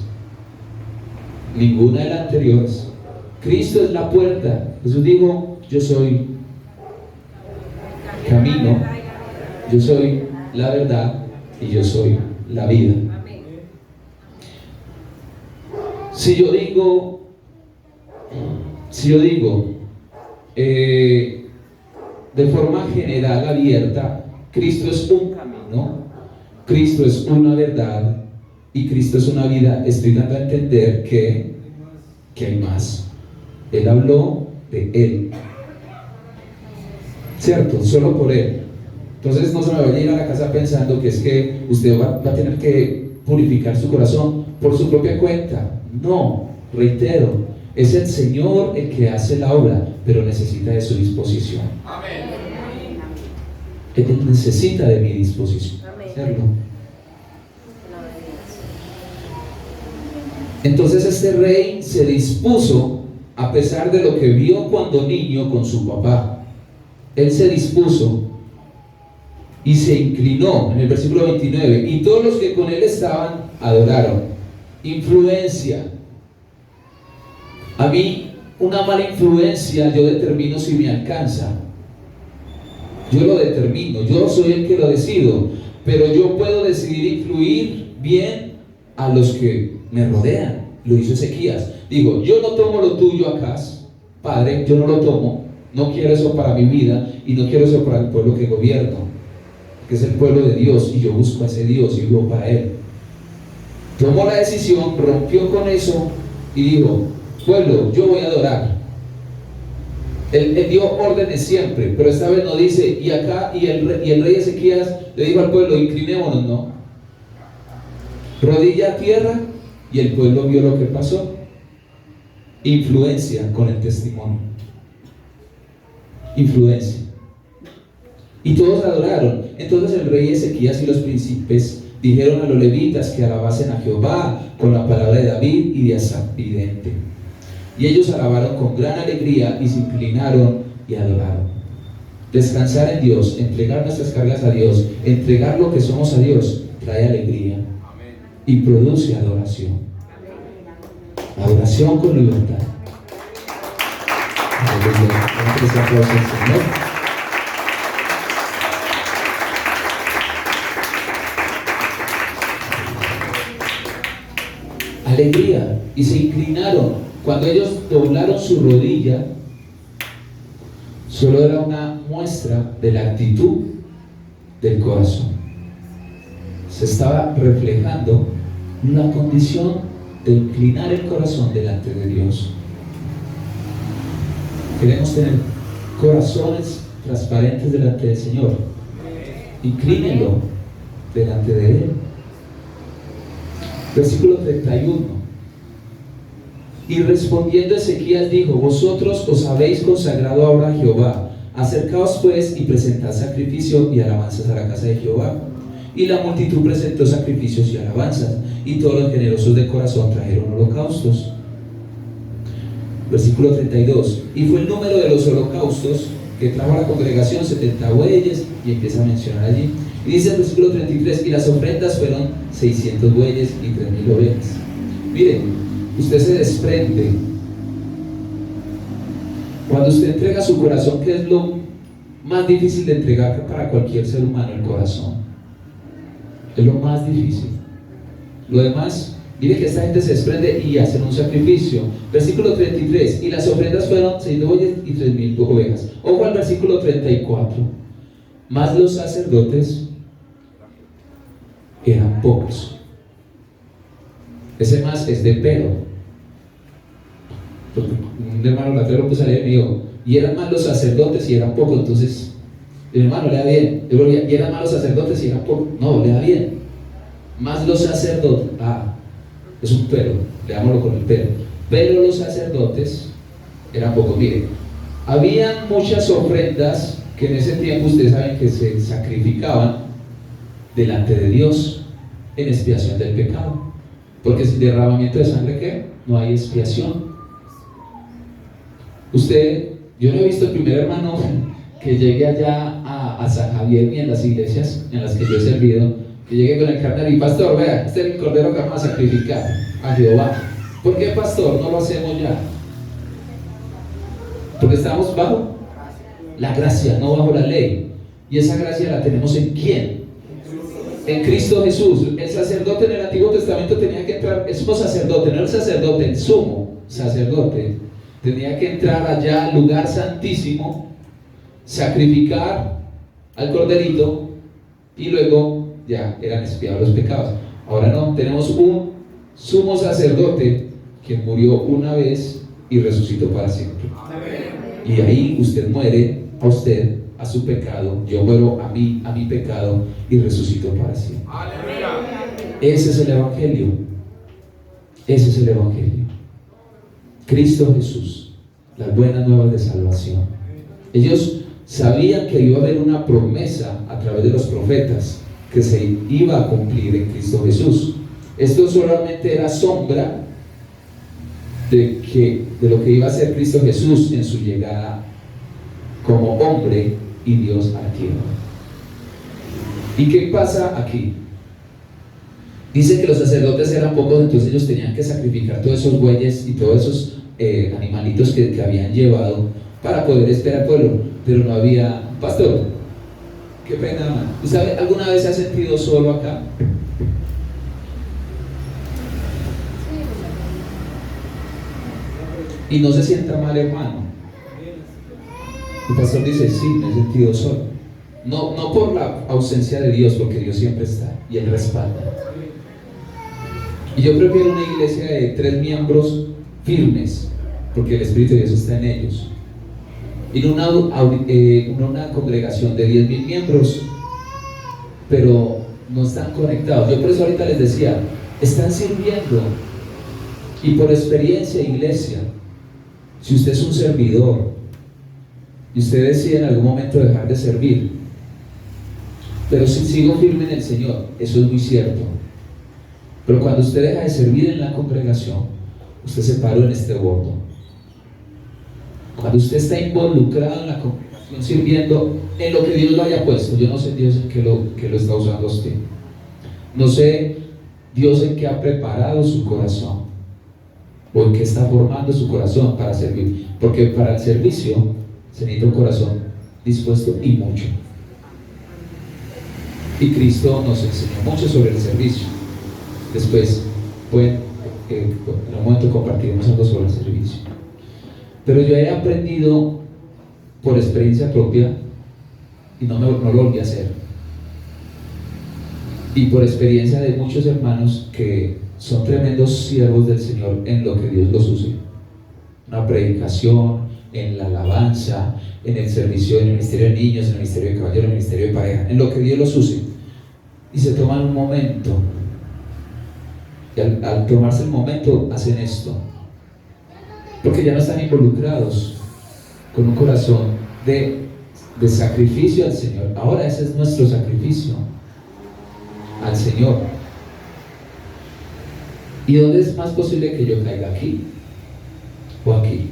Ninguna de las anteriores. Cristo es la puerta. Jesús dijo: yo soy camino, yo soy la verdad y yo soy la vida. Si yo digo de forma general, abierta, Cristo es un camino, Cristo es una verdad y Cristo es una vida, estoy dando a entender que hay más. Él habló de Él, ¿cierto? Solo por Él. Entonces no se me vaya a ir a la casa pensando que es que usted va a tener que purificar su corazón por su propia cuenta. No, reitero, es el Señor el que hace la obra, pero necesita de su disposición.
Amén.
Él necesita de mi disposición. ¿Cierto? Entonces este rey se dispuso, a pesar de lo que vio cuando niño con su papá. Él se dispuso y se inclinó, en el versículo 29, y todos los que con él estaban adoraron. Influencia. A mí, una mala influencia, yo determino si me alcanza. Yo lo determino, yo soy el que lo decido, pero yo puedo decidir influir bien a los que me rodean. Lo hizo Ezequías. Digo, yo no tomo lo tuyo acá, Padre, yo no lo tomo, no quiero eso para mi vida y no quiero eso para el pueblo que gobierno, que es el pueblo de Dios, y yo busco a ese Dios y vivo para Él. Tomó la decisión, rompió con eso y dijo, pueblo, yo voy a adorar. Él dio órdenes siempre, pero esta vez no dice, y el rey Ezequías le dijo al pueblo, inclinémonos, no. Rodilla a tierra, y el pueblo vio lo que pasó. Influencia con el testimonio. Influencia. Y todos adoraron. Entonces el rey Ezequías y los príncipes dijeron a los levitas que alabasen a Jehová con la palabra de David y de Asaf vidente. Y ellos alabaron con gran alegría y se inclinaron y adoraron. Descansar en Dios, entregar nuestras cargas a Dios, entregar lo que somos a Dios, trae alegría y produce adoración. Adoración con libertad. Aleluya. Un aplauso al Señor. Alegría. Y se inclinaron. Cuando ellos doblaron su rodilla, solo era una muestra de la actitud del corazón. Se estaba reflejando la condición de inclinar el corazón delante de Dios. Queremos tener corazones transparentes delante del Señor. Inclínenlo delante de Él. Versículo 31. Y respondiendo Ezequías dijo, vosotros os habéis consagrado ahora a Jehová, acercaos pues y presentad sacrificio y alabanzas a la casa de Jehová. Y la multitud presentó sacrificios y alabanzas, y todos los generosos de corazón trajeron holocaustos. Versículo 32. Y fue el número de los holocaustos que trajo a la congregación 70 bueyes, y empieza a mencionar allí. Y dice el versículo 33, y las ofrendas fueron 600 bueyes y 3000 ovejas. Miren, usted se desprende. Cuando usted entrega su corazón, que es lo más difícil de entregar para cualquier ser humano, el corazón. Es lo más difícil. Lo demás, mire que esta gente se desprende y hacen un sacrificio. Versículo 33, y las ofrendas fueron 6 bueyes y 3000 ovejas. Ojo al versículo 34. Mas los sacerdotes eran pocos. Ese más es de pero. Un hermano latero pues salía y dijo, y eran más los sacerdotes y eran pocos. Entonces, el hermano le da bien. Y eran más los sacerdotes y eran pocos. No, le da bien. Más los sacerdotes. Es un pero. Leámoslo con el pero. Pero los sacerdotes eran pocos. Miren, habían muchas ofrendas que en ese tiempo ustedes saben que se sacrificaban delante de Dios en expiación del pecado. Porque sin derramamiento de sangre, ¿qué? No hay expiación. Yo no he visto el primer hermano que llegue allá a San Javier ni en las iglesias en las que yo he servido, que llegue con el carnero y pastor, vea, este es el cordero que vamos a sacrificar a Jehová. ¿Por qué, pastor? No lo hacemos ya. Porque estamos bajo la gracia, no bajo la ley. Y esa gracia la tenemos ¿en quién? En Cristo Jesús. El sacerdote en el Antiguo Testamento tenía que entrar, el sumo sacerdote, no el sacerdote, el sumo sacerdote, tenía que entrar allá al lugar santísimo, sacrificar al corderito y luego ya eran expiados los pecados. Ahora no, tenemos un sumo sacerdote que murió una vez y resucitó para siempre. Y ahí usted muere a usted a su pecado, yo muero a mi pecado y resucito para siempre.
Aleluya.
Ese es el Evangelio. Ese es el Evangelio. Cristo Jesús, las buenas nuevas de salvación. Ellos sabían que iba a haber una promesa a través de los profetas que se iba a cumplir en Cristo Jesús. Esto solamente era sombra de lo que iba a ser Cristo Jesús en su llegada como hombre y Dios a la tierra. ¿Y qué pasa aquí? Dice que los sacerdotes eran pocos, entonces ellos tenían que sacrificar todos esos bueyes y todos esos animalitos que habían llevado para poder esperar al pueblo, pero no había pastor. Qué pena. ¿Usted alguna vez se ha sentido solo acá? Y no se sienta mal, hermano. El pastor dice, sí, me he sentido solo. No por la ausencia de Dios, porque Dios siempre está y Él respalda. Y yo prefiero una iglesia de 3 miembros firmes, porque el Espíritu de Dios está en ellos. Y no una congregación de 10,000 miembros, pero no están conectados. Yo por eso ahorita les decía, están sirviendo. Y por experiencia, iglesia, si usted es un servidor y usted decide en algún momento dejar de servir, pero si sigo firme en el Señor, eso es muy cierto. Pero cuando usted deja de servir en la congregación, usted se paró en este bordo. Cuando usted está involucrado en la congregación, sirviendo en lo que Dios lo haya puesto, yo no sé Dios en qué lo está usando a usted. No sé Dios en qué ha preparado su corazón o en qué está formando su corazón para servir. Porque para el servicio se necesita un corazón dispuesto y mucho. Y Cristo nos enseñó mucho sobre el servicio. Después, en un momento compartiremos algo sobre el servicio. Pero yo he aprendido por experiencia propia y no lo volví a hacer. Y por experiencia de muchos hermanos que son tremendos siervos del Señor en lo que Dios los use. Una predicación, en la alabanza, en el servicio, en el ministerio de niños, en el ministerio de caballeros, en el ministerio de pareja, en lo que Dios los use. Y se toman un momento. Y al tomarse el momento hacen esto. Porque ya no están involucrados con un corazón de sacrificio al Señor. Ahora ese es nuestro sacrificio al Señor. ¿Y dónde es más posible que yo caiga? ¿Aquí o aquí?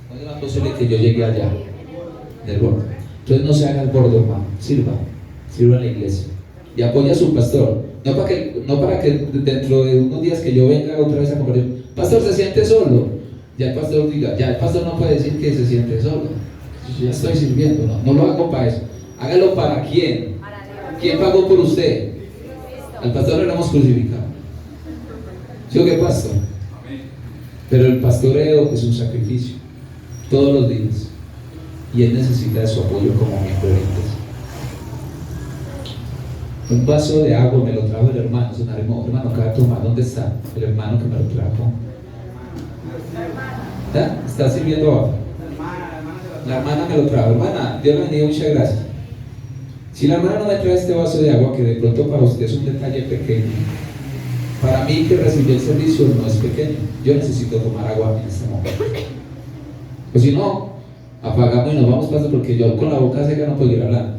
¿Dónde es más posible que yo llegue allá? Del borde. Entonces no se haga el borde, hermano. Sirva en la iglesia y apoya a su pastor. No para que dentro de unos días que yo venga otra vez a compartir, pastor, se siente solo. Ya el pastor diga, ya el pastor no puede decir que se siente solo. Yo ya estoy sirviendo, no lo hago para eso. Hágalo para quién. ¿Quién pagó por usted? Al pastor no lo hemos crucificado. ¿Sí o qué, pastor? Pero el pastoreo es un sacrificio todos los días y él necesita de su apoyo como miembro de la iglesia. Un vaso de agua me lo trajo el hermano, es un hermano que va a tomar. ¿Dónde está el hermano que me lo trajo? ¿Ya? ¿Está sirviendo agua? La hermana me lo trajo. Hermana, Dios le bendiga, muchas gracias. Si la hermana no me trae este vaso de agua, que de pronto para usted es un detalle pequeño, para mí que recibió el servicio no es pequeño. Yo necesito tomar agua en este momento. Pues si no, apagamos y nos vamos, pastor, porque yo con la boca seca no puedo ir hablando.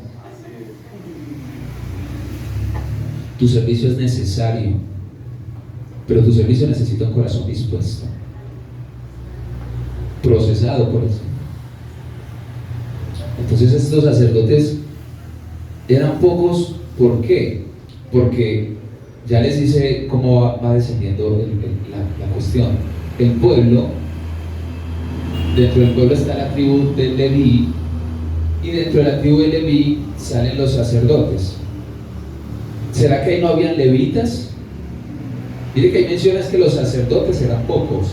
Tu servicio es necesario, pero tu servicio necesita un corazón dispuesto, procesado por eso. Entonces estos sacerdotes eran pocos. ¿Por qué? Porque ya les dice cómo va descendiendo la cuestión. El pueblo, dentro del pueblo está la tribu de Leví, y dentro de la tribu de Leví salen los sacerdotes. ¿Será que ahí no habían levitas? Mire que hay menciones que los sacerdotes eran pocos.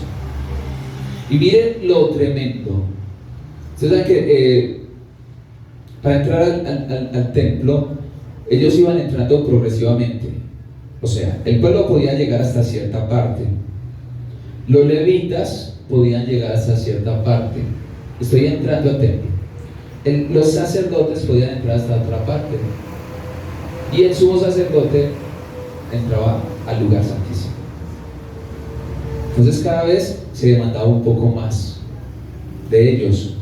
Y miren lo tremendo. Ustedes saben que para entrar al templo, ellos iban entrando progresivamente. O sea, el pueblo podía llegar hasta cierta parte. Los levitas podían llegar hasta cierta parte. Estoy entrando al templo. los sacerdotes podían entrar hasta otra parte, y el sumo sacerdote entraba al lugar santísimo. Entonces cada vez se demandaba un poco más de ellos.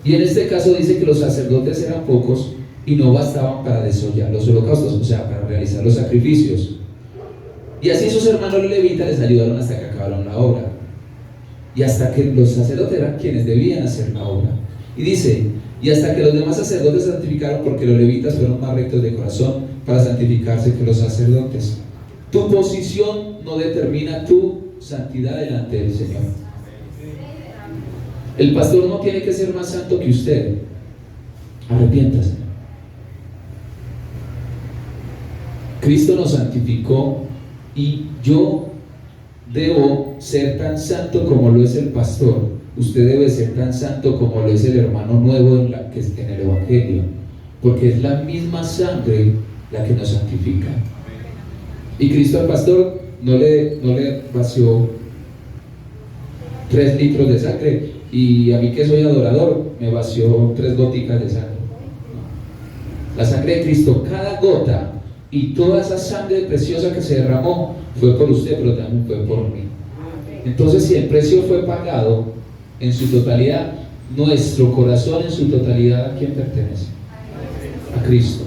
Y en este caso dice que los sacerdotes eran pocos y no bastaban para desollar los holocaustos, o sea, para realizar los sacrificios. Y así sus hermanos levitas les ayudaron hasta que acabaron la obra. Y hasta que los sacerdotes eran quienes debían hacer la obra. Y dice, y hasta que los demás sacerdotes se santificaron, porque los levitas fueron más rectos de corazón para santificarse que los sacerdotes. Tu posición no determina tu santidad delante del Señor. El pastor no tiene que ser más santo que usted. Arrepiéntase. Cristo nos santificó y yo debo ser tan santo como lo es el pastor. Usted debe ser tan santo como lo es el hermano nuevo en el Evangelio, porque es la misma sangre la que nos santifica. Y Cristo al pastor no le vació 3 litros de sangre, y a mí que soy adorador me vació 3 goticas de sangre. La sangre de Cristo, cada gota y toda esa sangre preciosa que se derramó fue por usted, pero también fue por mí. Entonces, si el precio fue pagado en su totalidad, nuestro corazón en su totalidad, ¿a quién pertenece? A Cristo.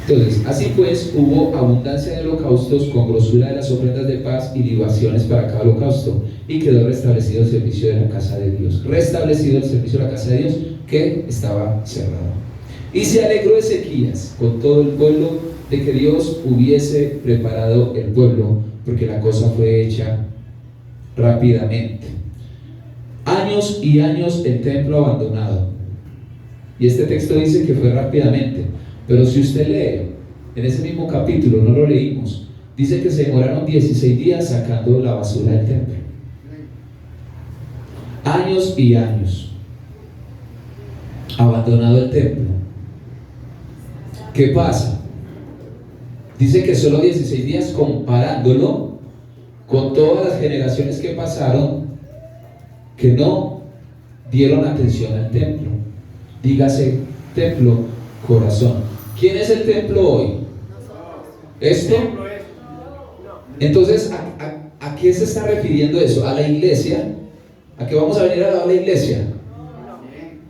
Entonces, así pues, hubo abundancia de holocaustos con grosura de las ofrendas de paz y libaciones para cada holocausto, y quedó restablecido el servicio de la casa de Dios. Restablecido el servicio de la casa de Dios, que estaba cerrado. Y se alegró Ezequías con todo el pueblo de que Dios hubiese preparado el pueblo, porque la cosa fue hecha rápidamente. Años y años el templo abandonado. Y este texto dice que fue rápidamente. Pero si usted lee en ese mismo capítulo, no lo leímos, dice que se demoraron 16 días sacando la basura del templo. Años y años abandonado el templo. ¿Qué pasa? Dice que solo 16 días, comparándolo con todas las generaciones que pasaron que no dieron atención al templo. Dígase templo, corazón. ¿Quién es el templo hoy? ¿Esto? Entonces, ¿a qué se está refiriendo eso? ¿A la iglesia? ¿A qué vamos a venir a la iglesia?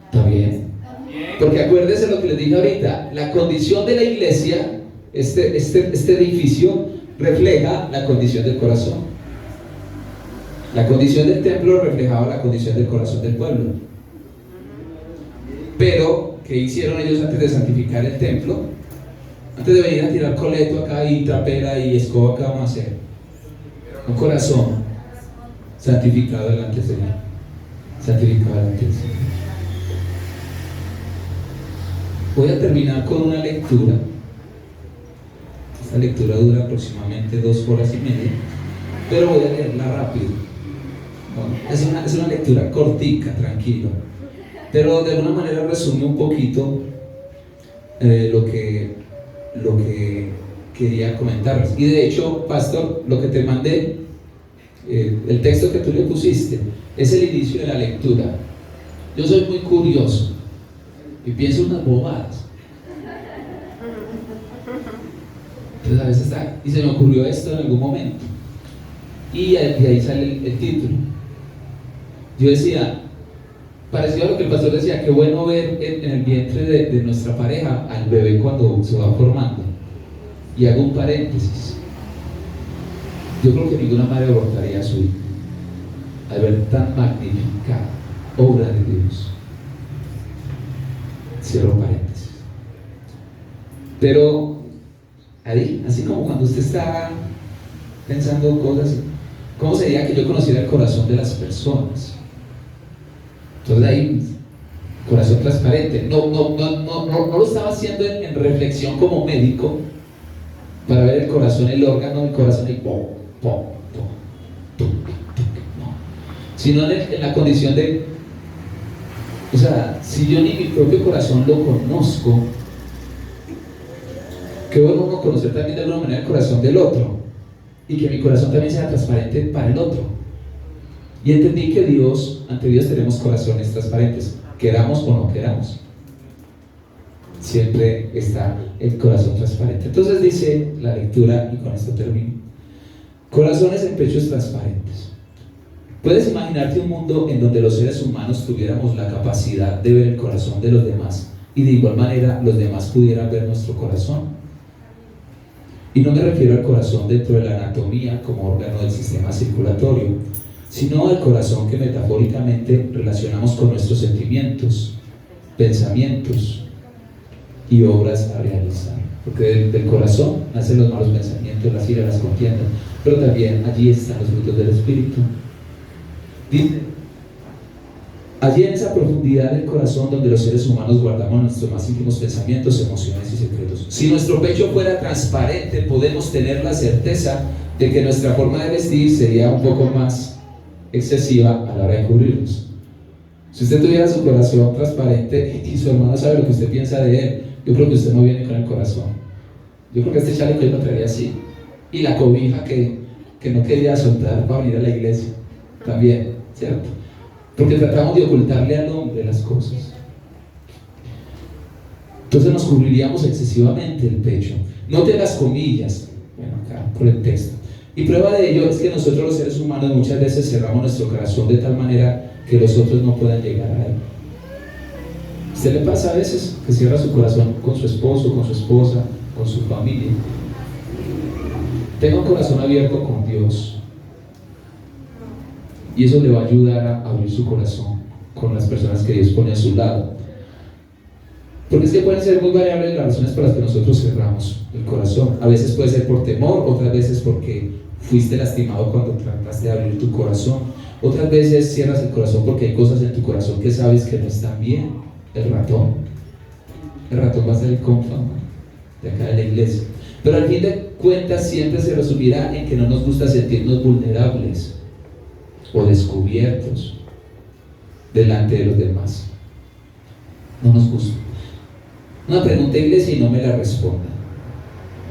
Está bien. Porque acuérdense lo que les dije ahorita, la condición de la iglesia, este edificio, refleja la condición del corazón. La condición del templo reflejaba la condición del corazón del pueblo. Pero, ¿qué hicieron ellos antes de santificar el templo? Antes de venir a tirar coleto acá y trapera y escoba, ¿qué vamos a hacer? Un corazón santificado delante del Señor. Santificado delante del Señor. Voy a terminar con una lectura. Esta lectura dura aproximadamente 2 horas y media, pero voy a leerla rápido. Bueno, es una lectura cortica, tranquilo, pero de alguna manera resume un poquito lo que quería comentarles. Y de hecho, pastor, lo que te mandé, el texto que tú le pusiste, es el inicio de la lectura. Yo soy muy curioso y pienso unas bobadas. Entonces a veces está, y se me ocurrió esto en algún momento, y de ahí sale el título. Yo decía, parecido a lo que el pastor decía, qué bueno ver en el vientre de nuestra pareja al bebé cuando se va formando. Y hago un paréntesis. Yo creo que ninguna madre abortaría a su hijo al ver tan magnífica obra de Dios. Cierro paréntesis. Pero ahí, así como cuando usted está pensando cosas, ¿cómo sería que yo conociera el corazón de las personas? Entonces ahí, corazón transparente. No lo estaba haciendo en reflexión como médico para ver el corazón, el órgano del corazón y no, sino en la condición de, o sea, si yo ni mi propio corazón lo conozco, qué bueno uno conocer también de alguna manera el corazón del otro, y que mi corazón también sea transparente para el otro. Y entendí que ante Dios tenemos corazones transparentes. queramos o no queramos. Siempre está el corazón transparente. Entonces dice la lectura, y con esto termino: corazones en pechos transparentes. ¿Puedes imaginarte un mundo en donde los seres humanos tuviéramos la capacidad de ver el corazón de los demás y de igual manera los demás pudieran ver nuestro corazón? Y no me refiero al corazón dentro de la anatomía como órgano del sistema circulatorio, sino al corazón que metafóricamente relacionamos con nuestros sentimientos, pensamientos y obras a realizar. Porque del corazón nacen los malos pensamientos, las iras, las contiendas, pero también allí están los frutos del Espíritu. Dice: allí en esa profundidad del corazón donde los seres humanos guardamos nuestros más íntimos pensamientos, emociones y secretos. Si nuestro pecho fuera transparente, podemos tener la certeza de que nuestra forma de vestir sería un poco más excesiva a la hora de cubrirnos. Si usted tuviera su corazón transparente y su hermano sabe lo que usted piensa de él, yo creo que usted no viene con el corazón. Yo creo que este chaleco yo lo traería así. Y la cobija que no quería soltar para venir a la iglesia también, ¿cierto? Porque tratamos de ocultarle al hombre las cosas. Entonces nos cubriríamos excesivamente el pecho. Note las comillas, bueno, acá por el texto. Y prueba de ello es que nosotros los seres humanos muchas veces cerramos nuestro corazón de tal manera que los otros no puedan llegar a él. ¿Usted le pasa a veces que cierra su corazón con su esposo, con su esposa, con su familia? Tenga un corazón abierto con Dios. Y eso le va a ayudar a abrir su corazón con las personas que Dios pone a su lado. Porque es que pueden ser muy variables las razones por las que nosotros cerramos el corazón. A veces puede ser por temor, otras veces porque fuiste lastimado cuando trataste de abrir tu corazón. Otras veces cierras el corazón porque hay cosas en tu corazón que sabes que no están bien. El ratón va a ser el confam de acá de la iglesia. Pero al fin de cuentas siempre se resumirá en que no nos gusta sentirnos vulnerables o descubiertos delante de los demás. No nos gusta. Una pregunta, iglesia, y no me la responda.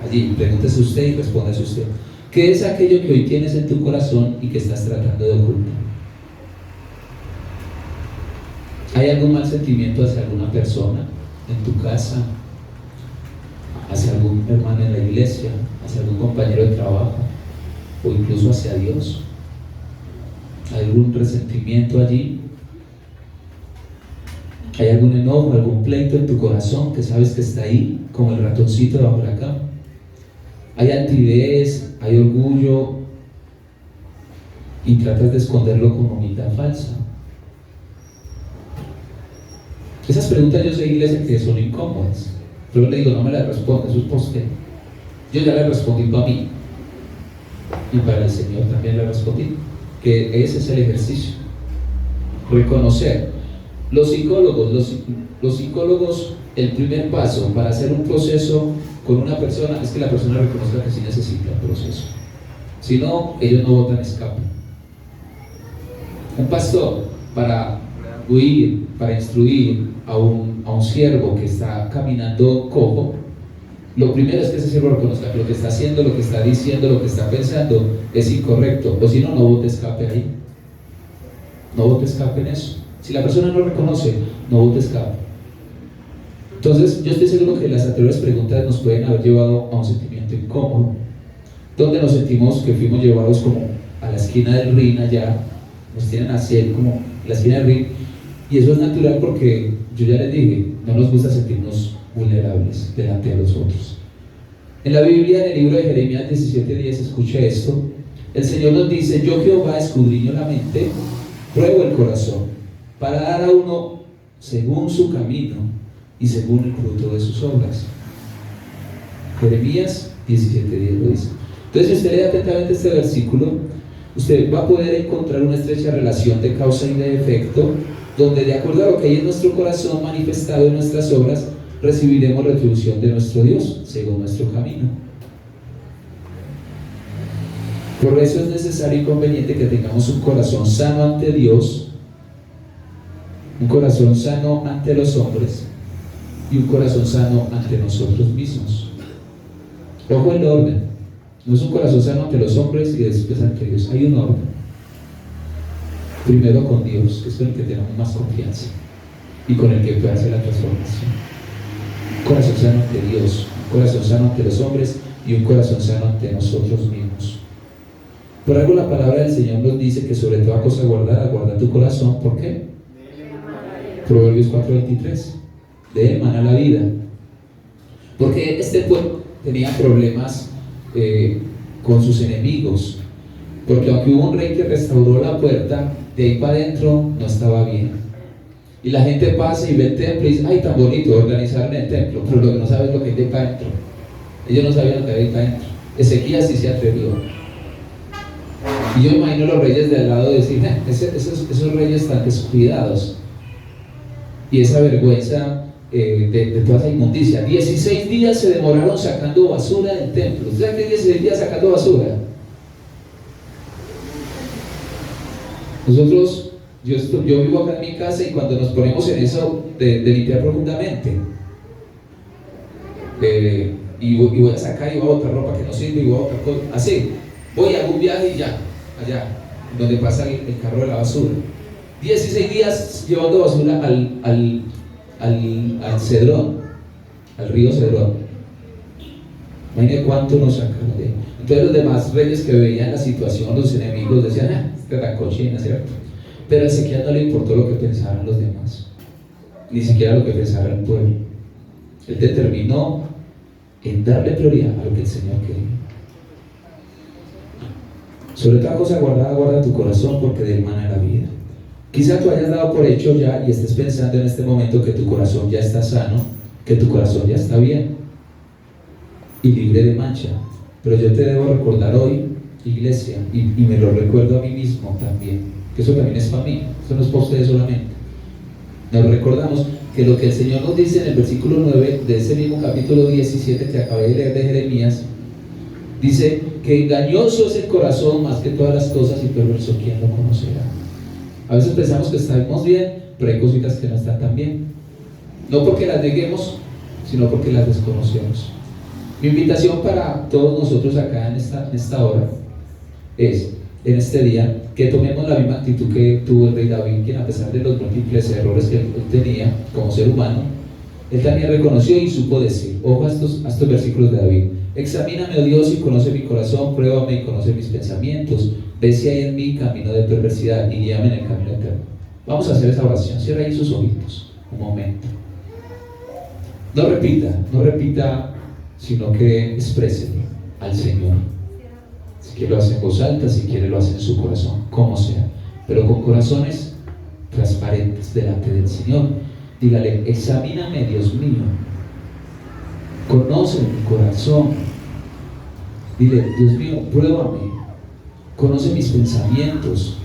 Allí, pregúntese usted y respóndase usted. ¿Qué es aquello que hoy tienes en tu corazón y que estás tratando de ocultar? ¿Hay algún mal sentimiento hacia alguna persona en tu casa, hacia algún hermano en la iglesia, hacia algún compañero de trabajo o incluso hacia Dios? ¿Hay algún resentimiento allí? ¿Hay algún enojo, algún pleito en tu corazón que sabes que está ahí, como el ratoncito debajo de la cama? ¿Hay altivez, hay orgullo y tratas de esconderlo con humildad falsa? Esas preguntas yo sé, iglesia, que son incómodas, pero le digo, no me las responde, eso es por usted. Yo ya le respondí para mí y para el Señor también le respondí, que ese es el ejercicio. Reconocer. Los psicólogos, el primer paso para hacer un proceso con una persona es que la persona reconozca que sí necesita el proceso. Si no, ellos no botan escape. Un pastor, para huir, para instruir a un siervo que está caminando cojo, lo primero es que ese siervo reconozca que lo que está haciendo, lo que está diciendo, lo que está pensando es incorrecto, o si no, no bote escape ahí. No bote escape en eso. Si la persona no reconoce, no bote escape. Entonces, yo estoy seguro que las anteriores preguntas nos pueden haber llevado a un sentimiento incómodo, donde nos sentimos que fuimos llevados como a la esquina del ring allá, nos tienen así como la esquina del ring, y eso es natural porque, yo ya les dije, no nos gusta sentirnos vulnerables delante de los otros. En la Biblia, en el libro de Jeremías 17:10, escuche esto, el Señor nos dice: yo Jehová escudriño la mente, pruebo el corazón, para dar a uno según su camino y según el fruto de sus obras. Jeremías 17:10 lo dice. Entonces, si usted lee atentamente este versículo, usted va a poder encontrar una estrecha relación de causa y de efecto, donde de acuerdo a lo que hay en nuestro corazón manifestado en nuestras obras, recibiremos retribución de nuestro Dios, según nuestro camino. Por eso es necesario y conveniente que tengamos un corazón sano ante Dios, un corazón sano ante los hombres y un corazón sano ante nosotros mismos. Ojo el orden, no es un corazón sano ante los hombres y después ante Dios, hay un orden. Primero con Dios, que es con el que tenemos más confianza. y con el que puede hacer la transformación. Un corazón sano ante Dios, un corazón sano ante los hombres y un corazón sano ante nosotros mismos. Por algo la palabra del Señor nos dice que sobre toda cosa guardada, guarda tu corazón. ¿Por qué? Proverbios 4:23. De él mana la vida. Porque este pueblo tenía problemas con sus enemigos. Porque aunque hubo un rey que restauró la puerta, de ahí para adentro no estaba bien. Y la gente pasa y ve el templo y dice: ay, tan bonito organizar el templo, pero lo que no sabe es lo que hay de para adentro. Ellos no sabían lo que había de para adentro. Ezequías sí se atrevió. Y yo imagino a los reyes de al lado decir: esos reyes están descuidados. Y esa vergüenza de toda esa inmundicia. 16 días se demoraron sacando basura del templo. ¿Usted sabe qué 16 días sacando basura? Nosotros, yo vivo acá en mi casa y cuando nos ponemos en eso de limpiar profundamente, y voy a sacar y voy a botar ropa que no sirve y voy a botar cosas, así, voy a un viaje y ya, allá, donde pasa el carro de la basura. 16 días llevando basura al Cedrón, al río Cedrón. Imagínate cuánto nos sacaron de ahí. Entonces los demás reyes que veían la situación, los enemigos, decían: esta es la cochina, ¿cierto? Pero a Ezequiel no le importó lo que pensaran los demás, ni siquiera lo que pensara el pueblo. Él determinó en darle prioridad a lo que el Señor quería. Sobre toda cosa guardada, guarda tu corazón, porque de él mana la vida. Quizá tú hayas dado por hecho ya y estés pensando en este momento que tu corazón ya está sano, que tu corazón ya está bien y libre de mancha. Pero yo te debo recordar hoy, iglesia, y me lo recuerdo a mí mismo también, que eso también es para mí, eso no es para ustedes solamente. Nos recordamos que lo que el Señor nos dice en el versículo 9 de ese mismo capítulo 17 que acabé de leer de Jeremías, dice que engañoso es el corazón más que todas las cosas y perverso, ¿quién lo conocerá? A veces pensamos que estamos bien, pero hay cositas que no están tan bien. No porque las neguemos, sino porque las desconocemos. Mi invitación para todos nosotros acá en esta hora es, en este día, que tomemos la misma actitud que tuvo el rey David, quien a pesar de los múltiples errores que él tenía como ser humano, él también reconoció y supo decir, ojo a estos versículos de David: examíname, oh Dios, y conoce mi corazón, pruébame y conoce mis pensamientos, ve si hay en mí camino de perversidad y guíame en el camino eterno. Vamos a hacer esa oración. Cierra ahí sus ojitos un momento. No repita, sino que expréselo al Señor. Si quiere lo hace en voz alta, si quiere lo hace en su corazón, como sea, pero con corazones transparentes delante del Señor. Dígale: examíname, Dios mío, conoce mi corazón. Dile: Dios mío, pruébame, conoce mis pensamientos.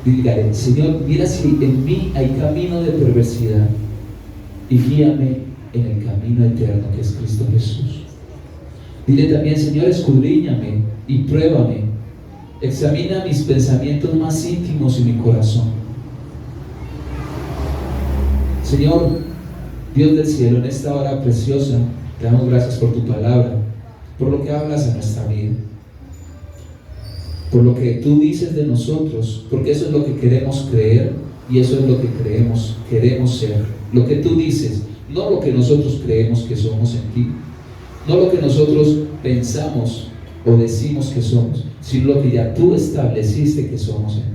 Dígale: Señor, mira si en mí hay camino de perversidad y guíame en el camino eterno que es Cristo Jesús. Dile también: Señor, escudriñame y pruébame, examina mis pensamientos más íntimos y mi corazón. Señor, Dios del cielo, en esta hora preciosa, te damos gracias por tu palabra, por lo que hablas en nuestra vida, por lo que tú dices de nosotros, porque eso es lo que queremos creer y eso es lo que queremos ser. Lo que tú dices, no lo que nosotros creemos que somos en ti, no lo que nosotros pensamos o decimos que somos, sino lo que ya tú estableciste que somos en ti.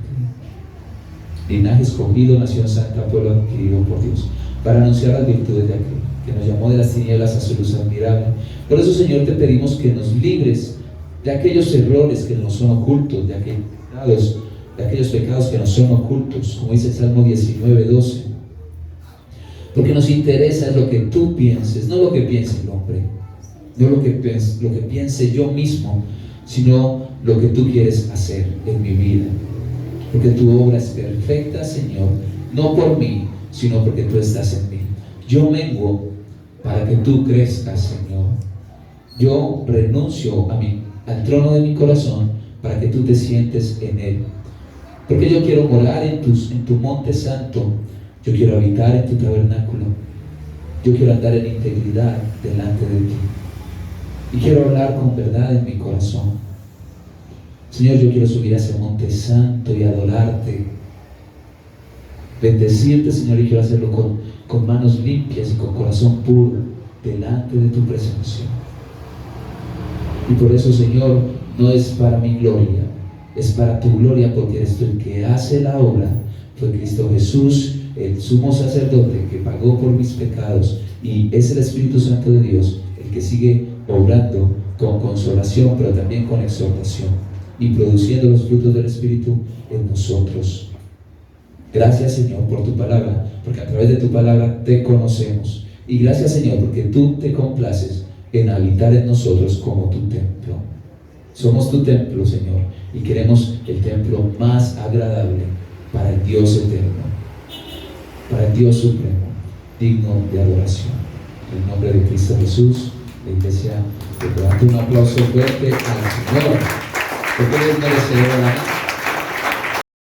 Linaje escogido, nación santa, pueblo adquirido por Dios, para anunciar las virtudes de aquel que nos llamó de las tinieblas a su luz admirable. Por eso, Señor, te pedimos que nos libres de aquellos errores que nos son ocultos, de aquellos pecados que nos son ocultos, como dice el Salmo 19:12. Porque nos interesa lo que tú pienses, no lo que piense el hombre, no lo que piense yo mismo, sino lo que tú quieres hacer en mi vida. Porque tu obra es perfecta, Señor, no por mí, sino porque tú estás en mí. Yo menguo para que tú crezcas, Señor. Yo renuncio al trono de mi corazón para que tú te sientes en él. Porque yo quiero morar en tu monte santo. Yo quiero habitar en tu tabernáculo. Yo quiero andar en integridad delante de ti. Y quiero hablar con verdad en mi corazón. Señor, yo quiero subir a ese monte santo y adorarte. bendecirte, Señor, y quiero hacerlo con manos limpias y con corazón puro delante de tu presencia. Y por eso, Señor, no es para mi gloria, es para tu gloria, porque eres tú el que hace la obra. Fue Cristo Jesús, el sumo sacerdote, que pagó por mis pecados, y es el Espíritu Santo de Dios el que sigue obrando con consolación, pero también con exhortación, y produciendo los frutos del Espíritu en nosotros. Gracias, Señor, por tu palabra, porque a través de tu palabra te conocemos. Y gracias, Señor, porque tú te complaces en habitar en nosotros como tu templo. Somos tu templo, Señor, y queremos el templo más agradable para el Dios eterno, para el Dios supremo, digno de adoración. En el nombre de Cristo Jesús, la iglesia le levanta un aplauso fuerte al Señor, porque Él es merecedor de la